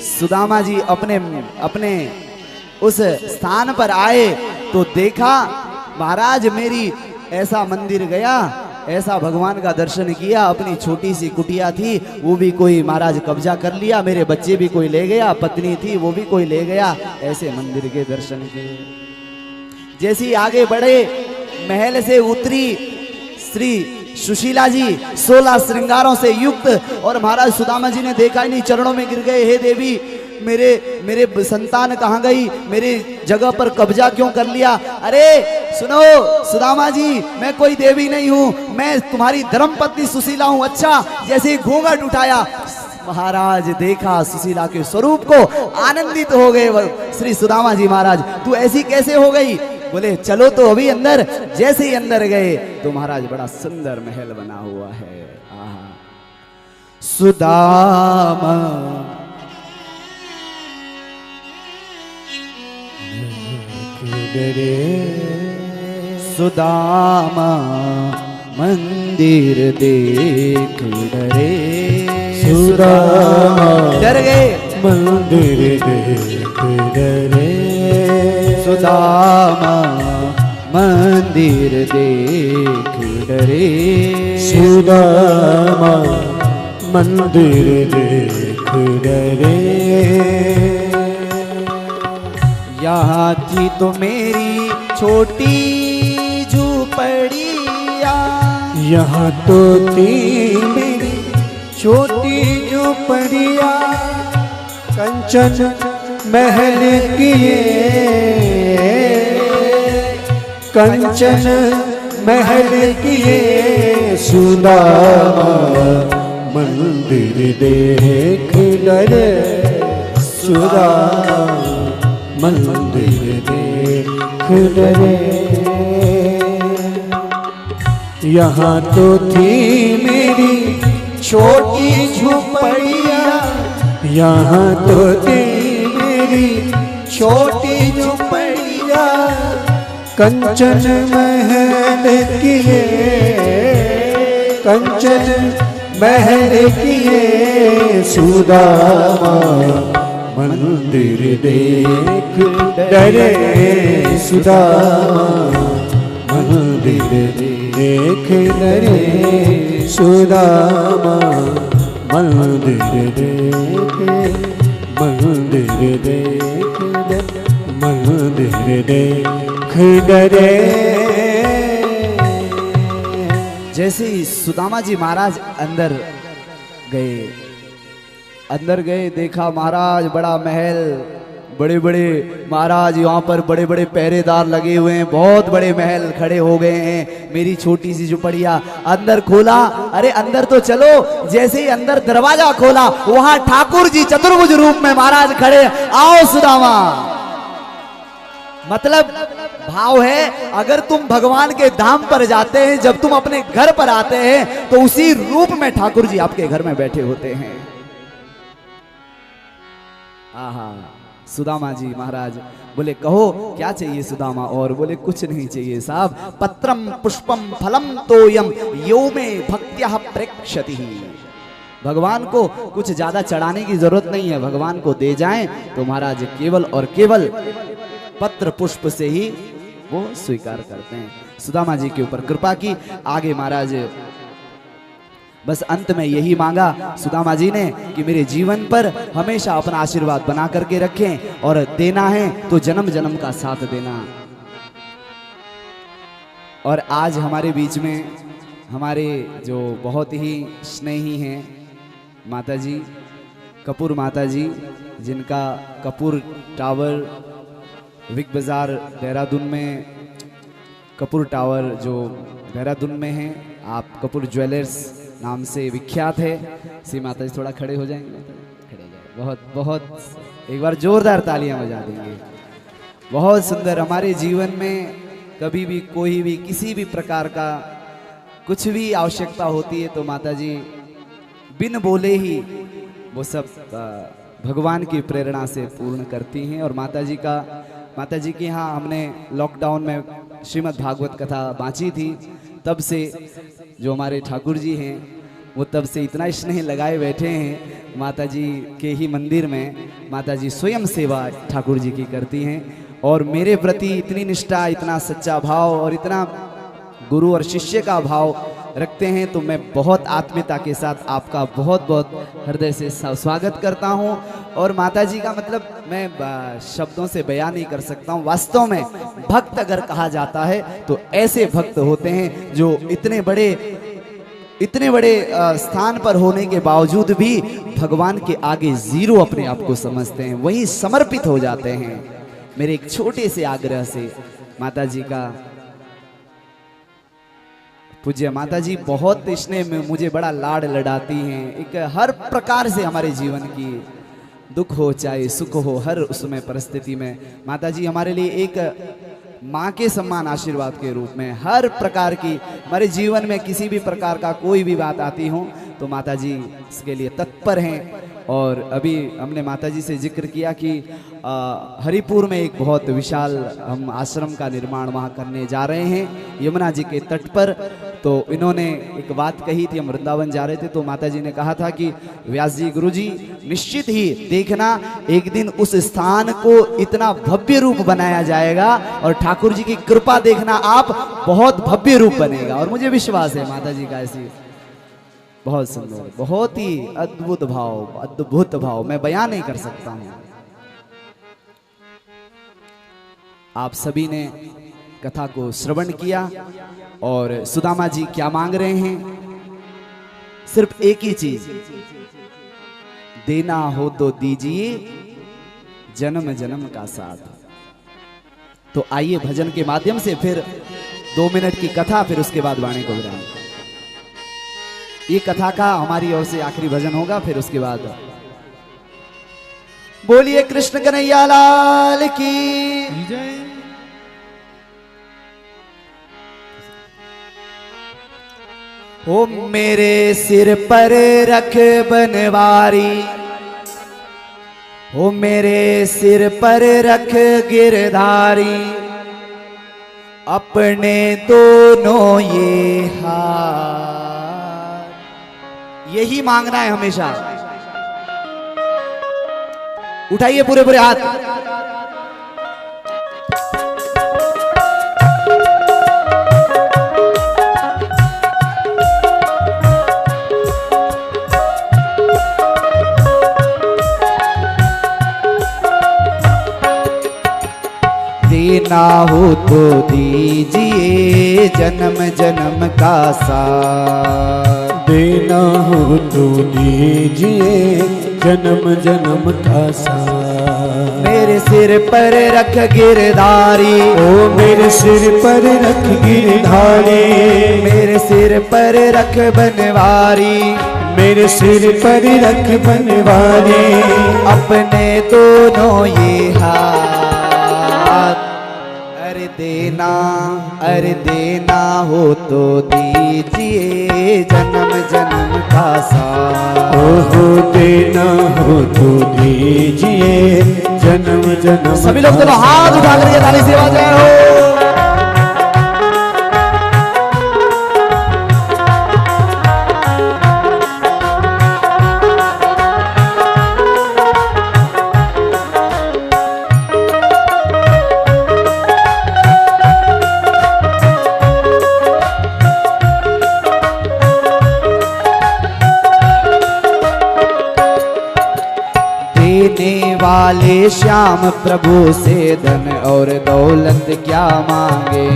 सुदामा जी अपने अपने उस स्थान पर आए तो देखा महाराज मेरी ऐसा मंदिर गया, ऐसा भगवान का दर्शन किया, अपनी छोटी सी कुटिया थी वो भी कोई महाराज कब्जा कर लिया, मेरे बच्चे भी कोई ले गया, पत्नी थी वो भी कोई ले गया, ऐसे मंदिर के दर्शन किए। जैसे ही आगे बढ़े महल से उतरी श्री सुशीला जी 16 श्रृंगारों से युक्त, और महाराज सुदामा जी ने देखा ही नहीं, चरणों में गिर गए, हे देवी मेरे संतान कहाँ गई, मेरे जगह पर कब्जा क्यों कर लिया। अरे सुनो सुदामा जी, मैं कोई देवी नहीं हूँ, मैं तुम्हारी धर्मपत्नी सुशीला हूँ। अच्छा, जैसे ही घूंघट उठाया महाराज देखा सुशीला के स्वरूप को, आनंदित हो गए श्री सुदामा जी महाराज, तू ऐसी कैसे हो गई। बोले चलो तो अभी अंदर। जैसे ही अंदर गए तो महाराज बड़ा सुंदर महल बना हुआ है। आहा, सुदामा सुदामा मंदिर देख डरे, सुदामा डर गए मंदिर देख डरे, सुदामा मंदिर देख डरे, सुदामा मंदिर देख डरे। यहाँ थी तो मेरी छोटी झोपड़िया, यहाँ तो थी मेरी छोटी झोपड़िया, कंचन महल किए, कंचन महल किए, सुदामा मंदिर देख डरे, सुदामा मंदिर देख डरे। यहाँ तो थी मेरी छोटी झोपड़िया, यहाँ तो थी मेरी छोटी झोपड़िया, कंचन महल किए, कंचन महल किए, सुदामा मंदिर देख डरे, सुदामा मंदिर देख डरे, सुदामा मंदिर देख, मंदिर देख, मंदिर देख डरे। जैसे ही सुदामा जी महाराज अंदर गए देखा महाराज बड़ा महल, बड़े बड़े महाराज यहाँ पर बड़े बड़े पहरेदार लगे हुए हैं, बहुत बड़े महल खड़े हो गए हैं, मेरी छोटी सी झोपड़िया। अंदर खोला, अरे अंदर तो चलो। जैसे ही अंदर दरवाजा खोला वहां ठाकुर जी चतुर्भुज रूप में महाराज खड़े, आओ सुदामा। मतलब भाव है, अगर तुम भगवान के धाम पर जाते हैं, जब तुम अपने घर पर आते हैं तो उसी रूप में ठाकुर जी आपके घर में बैठे होते हैं। आहा, सुदामा जी महाराज बोले कहो क्या चाहिए सुदामा। और बोले कुछ नहीं चाहिए साहब, पत्रम पुष्पम फलम तोयम यो में भक्त्या प्रेक्षति। भगवान को कुछ ज्यादा चढ़ाने की जरूरत नहीं है, भगवान को दे जाएं तो महाराज केवल और केवल पत्र पुष्प से ही वो स्वीकार करते हैं। सुदामा जी के ऊपर कृपा की। आगे महाराज बस अंत में यही मांगा सुदामा जी ने कि मेरे जीवन पर हमेशा अपना आशीर्वाद बना करके रखें, और देना है तो जन्म जन्म का साथ देना। और आज हमारे बीच में हमारे जो बहुत ही स्नेही हैं माता जी, कपूर माता जी, जिनका कपूर टावर विग बाजार देहरादून में, कपूर टावर जो देहरादून में है, आप कपूर ज्वेलर्स नाम से विख्यात है। श्री माता जी थोड़ा खड़े हो जाएंगे, खड़े हो जाए। बहुत बहुत एक बार जोरदार तालियां बजा देंगे। बहुत सुंदर। हमारे जीवन में कभी भी कोई भी किसी भी प्रकार का कुछ भी आवश्यकता होती है तो माता जी बिन बोले ही वो सब भगवान की प्रेरणा से पूर्ण करती हैं। और माता जी के यहाँ हमने लॉकडाउन में श्रीमद् भागवत कथा बाँची थी, तब से जो हमारे ठाकुर जी हैं वो तब से इतना स्नेह लगाए बैठे हैं। माता जी के ही मंदिर में माता जी स्वयं सेवा ठाकुर जी की करती हैं और मेरे प्रति इतनी निष्ठा, इतना सच्चा भाव और इतना गुरु और शिष्य का भाव रखते हैं। तो मैं बहुत आत्मीयता के साथ आपका बहुत बहुत हृदय से स्वागत करता हूं। और माता जी का मतलब मैं शब्दों से बयान नहीं कर सकता हूं। वास्तव में भक्त अगर कहा जाता है तो ऐसे भक्त होते हैं जो इतने बड़े स्थान पर होने के बावजूद भी भगवान के आगे जीरो अपने आप को समझते हैं, वहीं समर्पित हो जाते हैं। मेरे एक छोटे से आग्रह से माता जी का, पूज्य माता जी बहुत स्नेह में मुझे बड़ा लाड लड़ाती हैं। एक हर प्रकार से हमारे जीवन की दुख हो चाहे सुख हो, हर उसमें परिस्थिति में माता जी हमारे लिए एक माँ के समान आशीर्वाद के रूप में हर प्रकार की हमारे जीवन में किसी भी प्रकार का कोई भी बात आती हो तो माता जी इसके लिए तत्पर हैं। और अभी हमने माता जी से जिक्र किया कि हरिपुर में एक बहुत विशाल हम आश्रम का निर्माण वहाँ करने जा रहे हैं यमुना जी के तट पर। तो इन्होंने एक बात कही थी, हम वृंदावन जा रहे थे तो माता जी ने कहा था कि व्यास जी गुरु जी निश्चित ही देखना एक दिन उस स्थान को इतना भव्य रूप बनाया जाएगा और ठाकुर जी की कृपा देखना आप बहुत भव्य रूप बनेगा। और मुझे विश्वास है माता जी का ऐसी बहुत सुंदर, बहुत ही अद्भुत भाव मैं बयान नहीं कर सकता हूं। आप सभी ने कथा को श्रवण किया और सुदामा जी क्या मांग रहे हैं? सिर्फ एक ही चीज, देना हो तो दीजिए जन्म जन्म का साथ। तो आइए भजन के माध्यम से फिर 2 मिनट की कथा, फिर उसके बाद वाणी को विराम। ये कथा का हमारी ओर से आखिरी भजन होगा, फिर उसके बाद बोलिए कृष्ण कन्हैया लाल की जय। ओ मेरे सिर पर रख बनवारी, ओ मेरे सिर पर रख गिरधारी, अपने दोनों ये हाथ। यही मांगना है हमेशा। उठाइए पूरे पूरे हाथ। देना हो तो दीजिए जन्म जन्म का साथ, देना हो तो दीजिए जन्म जन्म का साथ। मेरे सिर पर रख गिरधारी, ओ मेरे सिर पर रख गिरधारी, मेरे सिर पर रख बनवारी, मेरे सिर पर रख बनवारी, अपने दोनों ये हाथ। अरे देना हो तो दीजिए जन्म जन्म का साथ। हो देना हो तो दीजिए जन्म जन्म। सभी लोग दोनों हाथ उठा करके ताली से आवाज हो। वाले श्याम प्रभु से धन और दौलत क्या मांगे,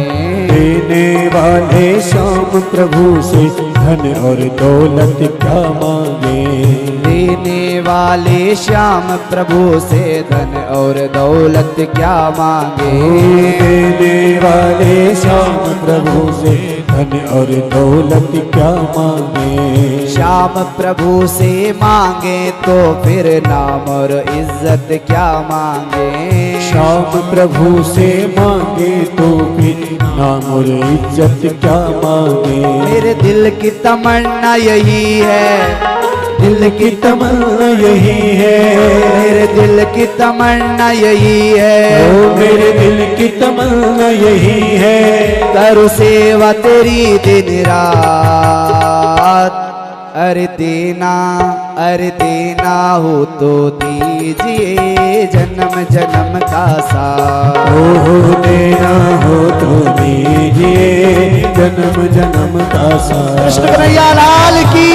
देने वाले श्याम प्रभु से धन और दौलत क्या मांगे, देने वाले श्याम प्रभु से धन और दौलत क्या मांगे, देने वाले श्याम प्रभु से धन और दौलत क्या मांगे। श्याम प्रभु से मांगे तो फिर नाम और इज्जत क्या मांगे, श्याम प्रभु से मांगे तो फिर नाम और इज्जत क्या मांगे। मेरे दिल की तमन्ना यही है, दिल की तमन्ना यही है, मेरे दिल की तमन्ना यही है, ओ मेरे दिल की तमन्ना यही है, करूँ सेवा तेरी दिन रात। अरे देना हो तो दीजिए जन्म जन्म का साथ। हो देना हो तो दीजिए जन्म जन्म का साथ। कृष्ण कन्हैया लाल की।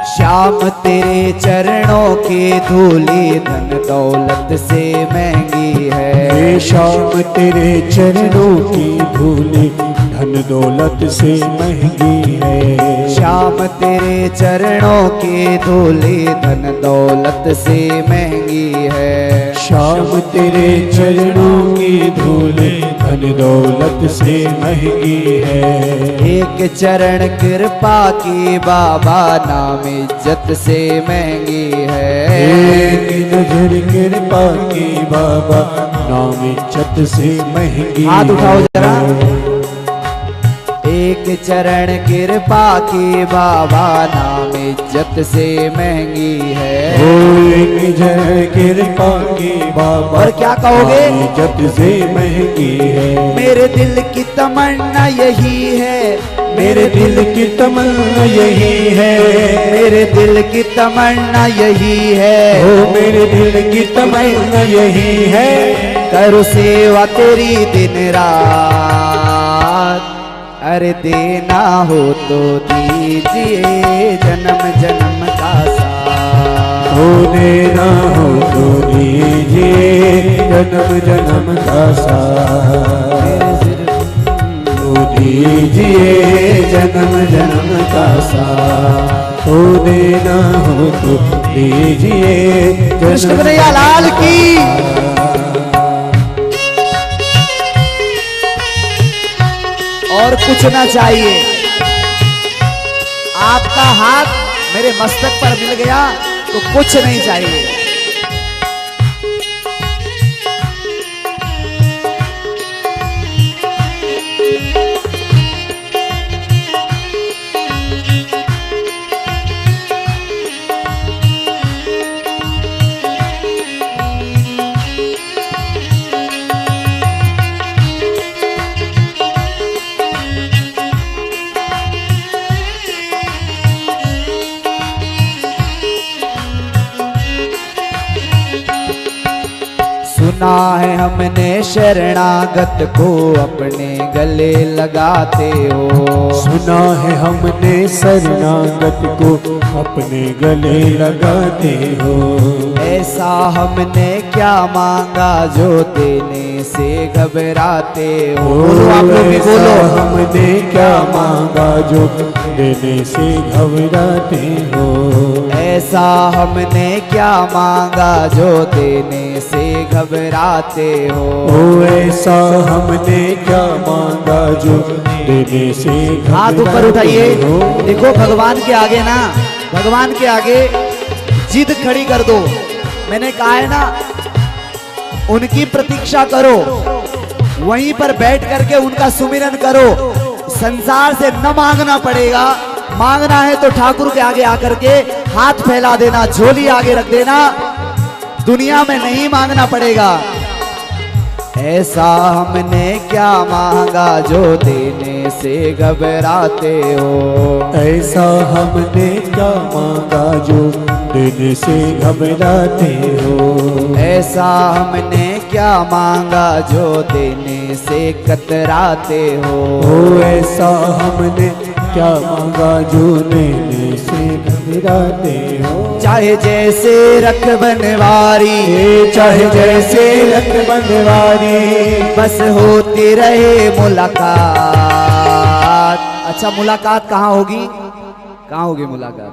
श्याम तेरे चरणों की धूली धन दौलत से महंगी है, श्याम तेरे चरणों की धूली धन दौलत से महंगी है, श्याम तेरे चरणों की धूली धन दौलत से महंगी है, श्याम तेरे चरणों की धूली धन दौलत से महंगी है, एक चरण कृपा की बाबा नाम इज्जत से महंगी है, एक नजर कृपा की बाबा नाम इज्जत से महंगी। हाथ उठाओ जरा। एक चरण कृपा की बाबा नाम इज्जत से महंगी है, एक चरण कृपा की बाबा और क्या कहोगे? इज्जत से महंगी है, मेरे दिल की तमन्ना यही है, मेरे दिल की तमन्ना यही है, मेरे दिल की तमन्ना यही है, ओ मेरे दिल की तमन्ना यही है, करूँ सेवा तेरी दिन रात। अरे देना हो तो दीजिए जन्म जन्म का साथ। ओ देना हो तो दीजिए जन्म जन्म का साथ, ओ दीजिए जन्म जन्म का साथ, ओ देना हो तो दीजिए कृष्ण कन्हैया लाल की। और कुछ ना चाहिए, आपका हाथ मेरे मस्तक पर मिल गया तो कुछ नहीं चाहिए। सुना है हमने शरणागत को अपने गले लगाते हो, सुना है हमने शरणागत को अपने गले लगाते हो, ऐसा हमने क्या मांगा जो देने से घबराते हो। बोलो आप लोग भी बोलो। हमने क्या मांगा जो देने से घबराते हो, ऐसा हमने क्या मांगा जो देने से घबराते हो। ओ ऐसा हमने क्या मांगा जो देने से हाथ ऊपर उठाइए। देखो भगवान के आगे ना, भगवान के आगे जिद खड़ी कर दो। मैंने कहा है ना, उनकी प्रतीक्षा करो, वहीं पर बैठ करके उनका सुमिरन करो। संसार से न मांगना पड़ेगा, मांगना है तो ठाकुर के आगे आकर के हाथ फैला देना, झोली आगे रख देना, दुनिया में नहीं मांगना पड़ेगा। ऐसा हमने क्या मांगा जो देने से घबराते हो। ऐसा हमने क्या मांगा जो देने से घबराते हो। ऐसा हमने क्या मांगा जो देने से कतराते हो। ओ ऐसा हमने क्या मांगा जो देने से घबराते हो। चाहे जैसे रख बनवारी, चाहे जैसे रख बनवारी, बस होती रहे मुलाकात। अच्छा मुलाकात कहाँ होगी, कहाँ होगी मुलाकात?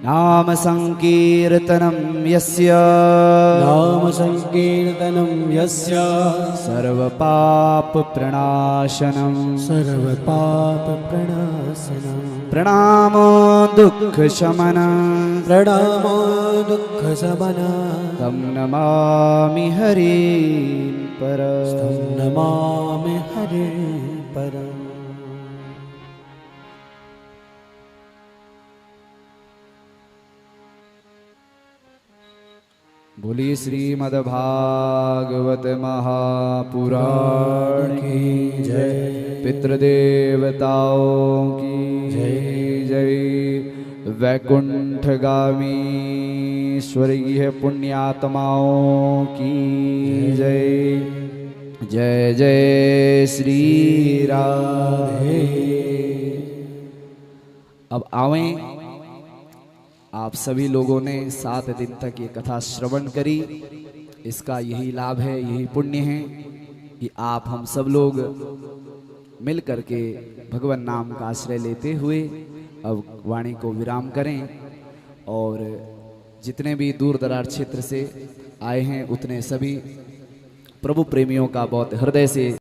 नाम संकीर्तनं यस्य नाम संकीर्तनं यस्य सर्वपापप्रणाशनं सर्वपापप्रणाशनं प्रणामो दुःखशमनं प्रणामो दुःखशमनं तं नमामि हरिं परं तं नमामि हरिं परम्। बोलिए श्रीमद्भागवत महापुराण की जय। पितृदेवताओं की जय। जय। वैकुंठगामी स्वर्गीय पुण्यात्माओं की जय। जय जय श्री राधे। अब आवें, आप सभी लोगों ने 7 दिन तक ये कथा श्रवण करी। इसका यही लाभ है, यही पुण्य है कि आप हम सब लोग मिल करके भगवान नाम का आश्रय लेते हुए अब वाणी को विराम करें। और जितने भी दूर दराज क्षेत्र से आए हैं उतने सभी प्रभु प्रेमियों का बहुत हृदय से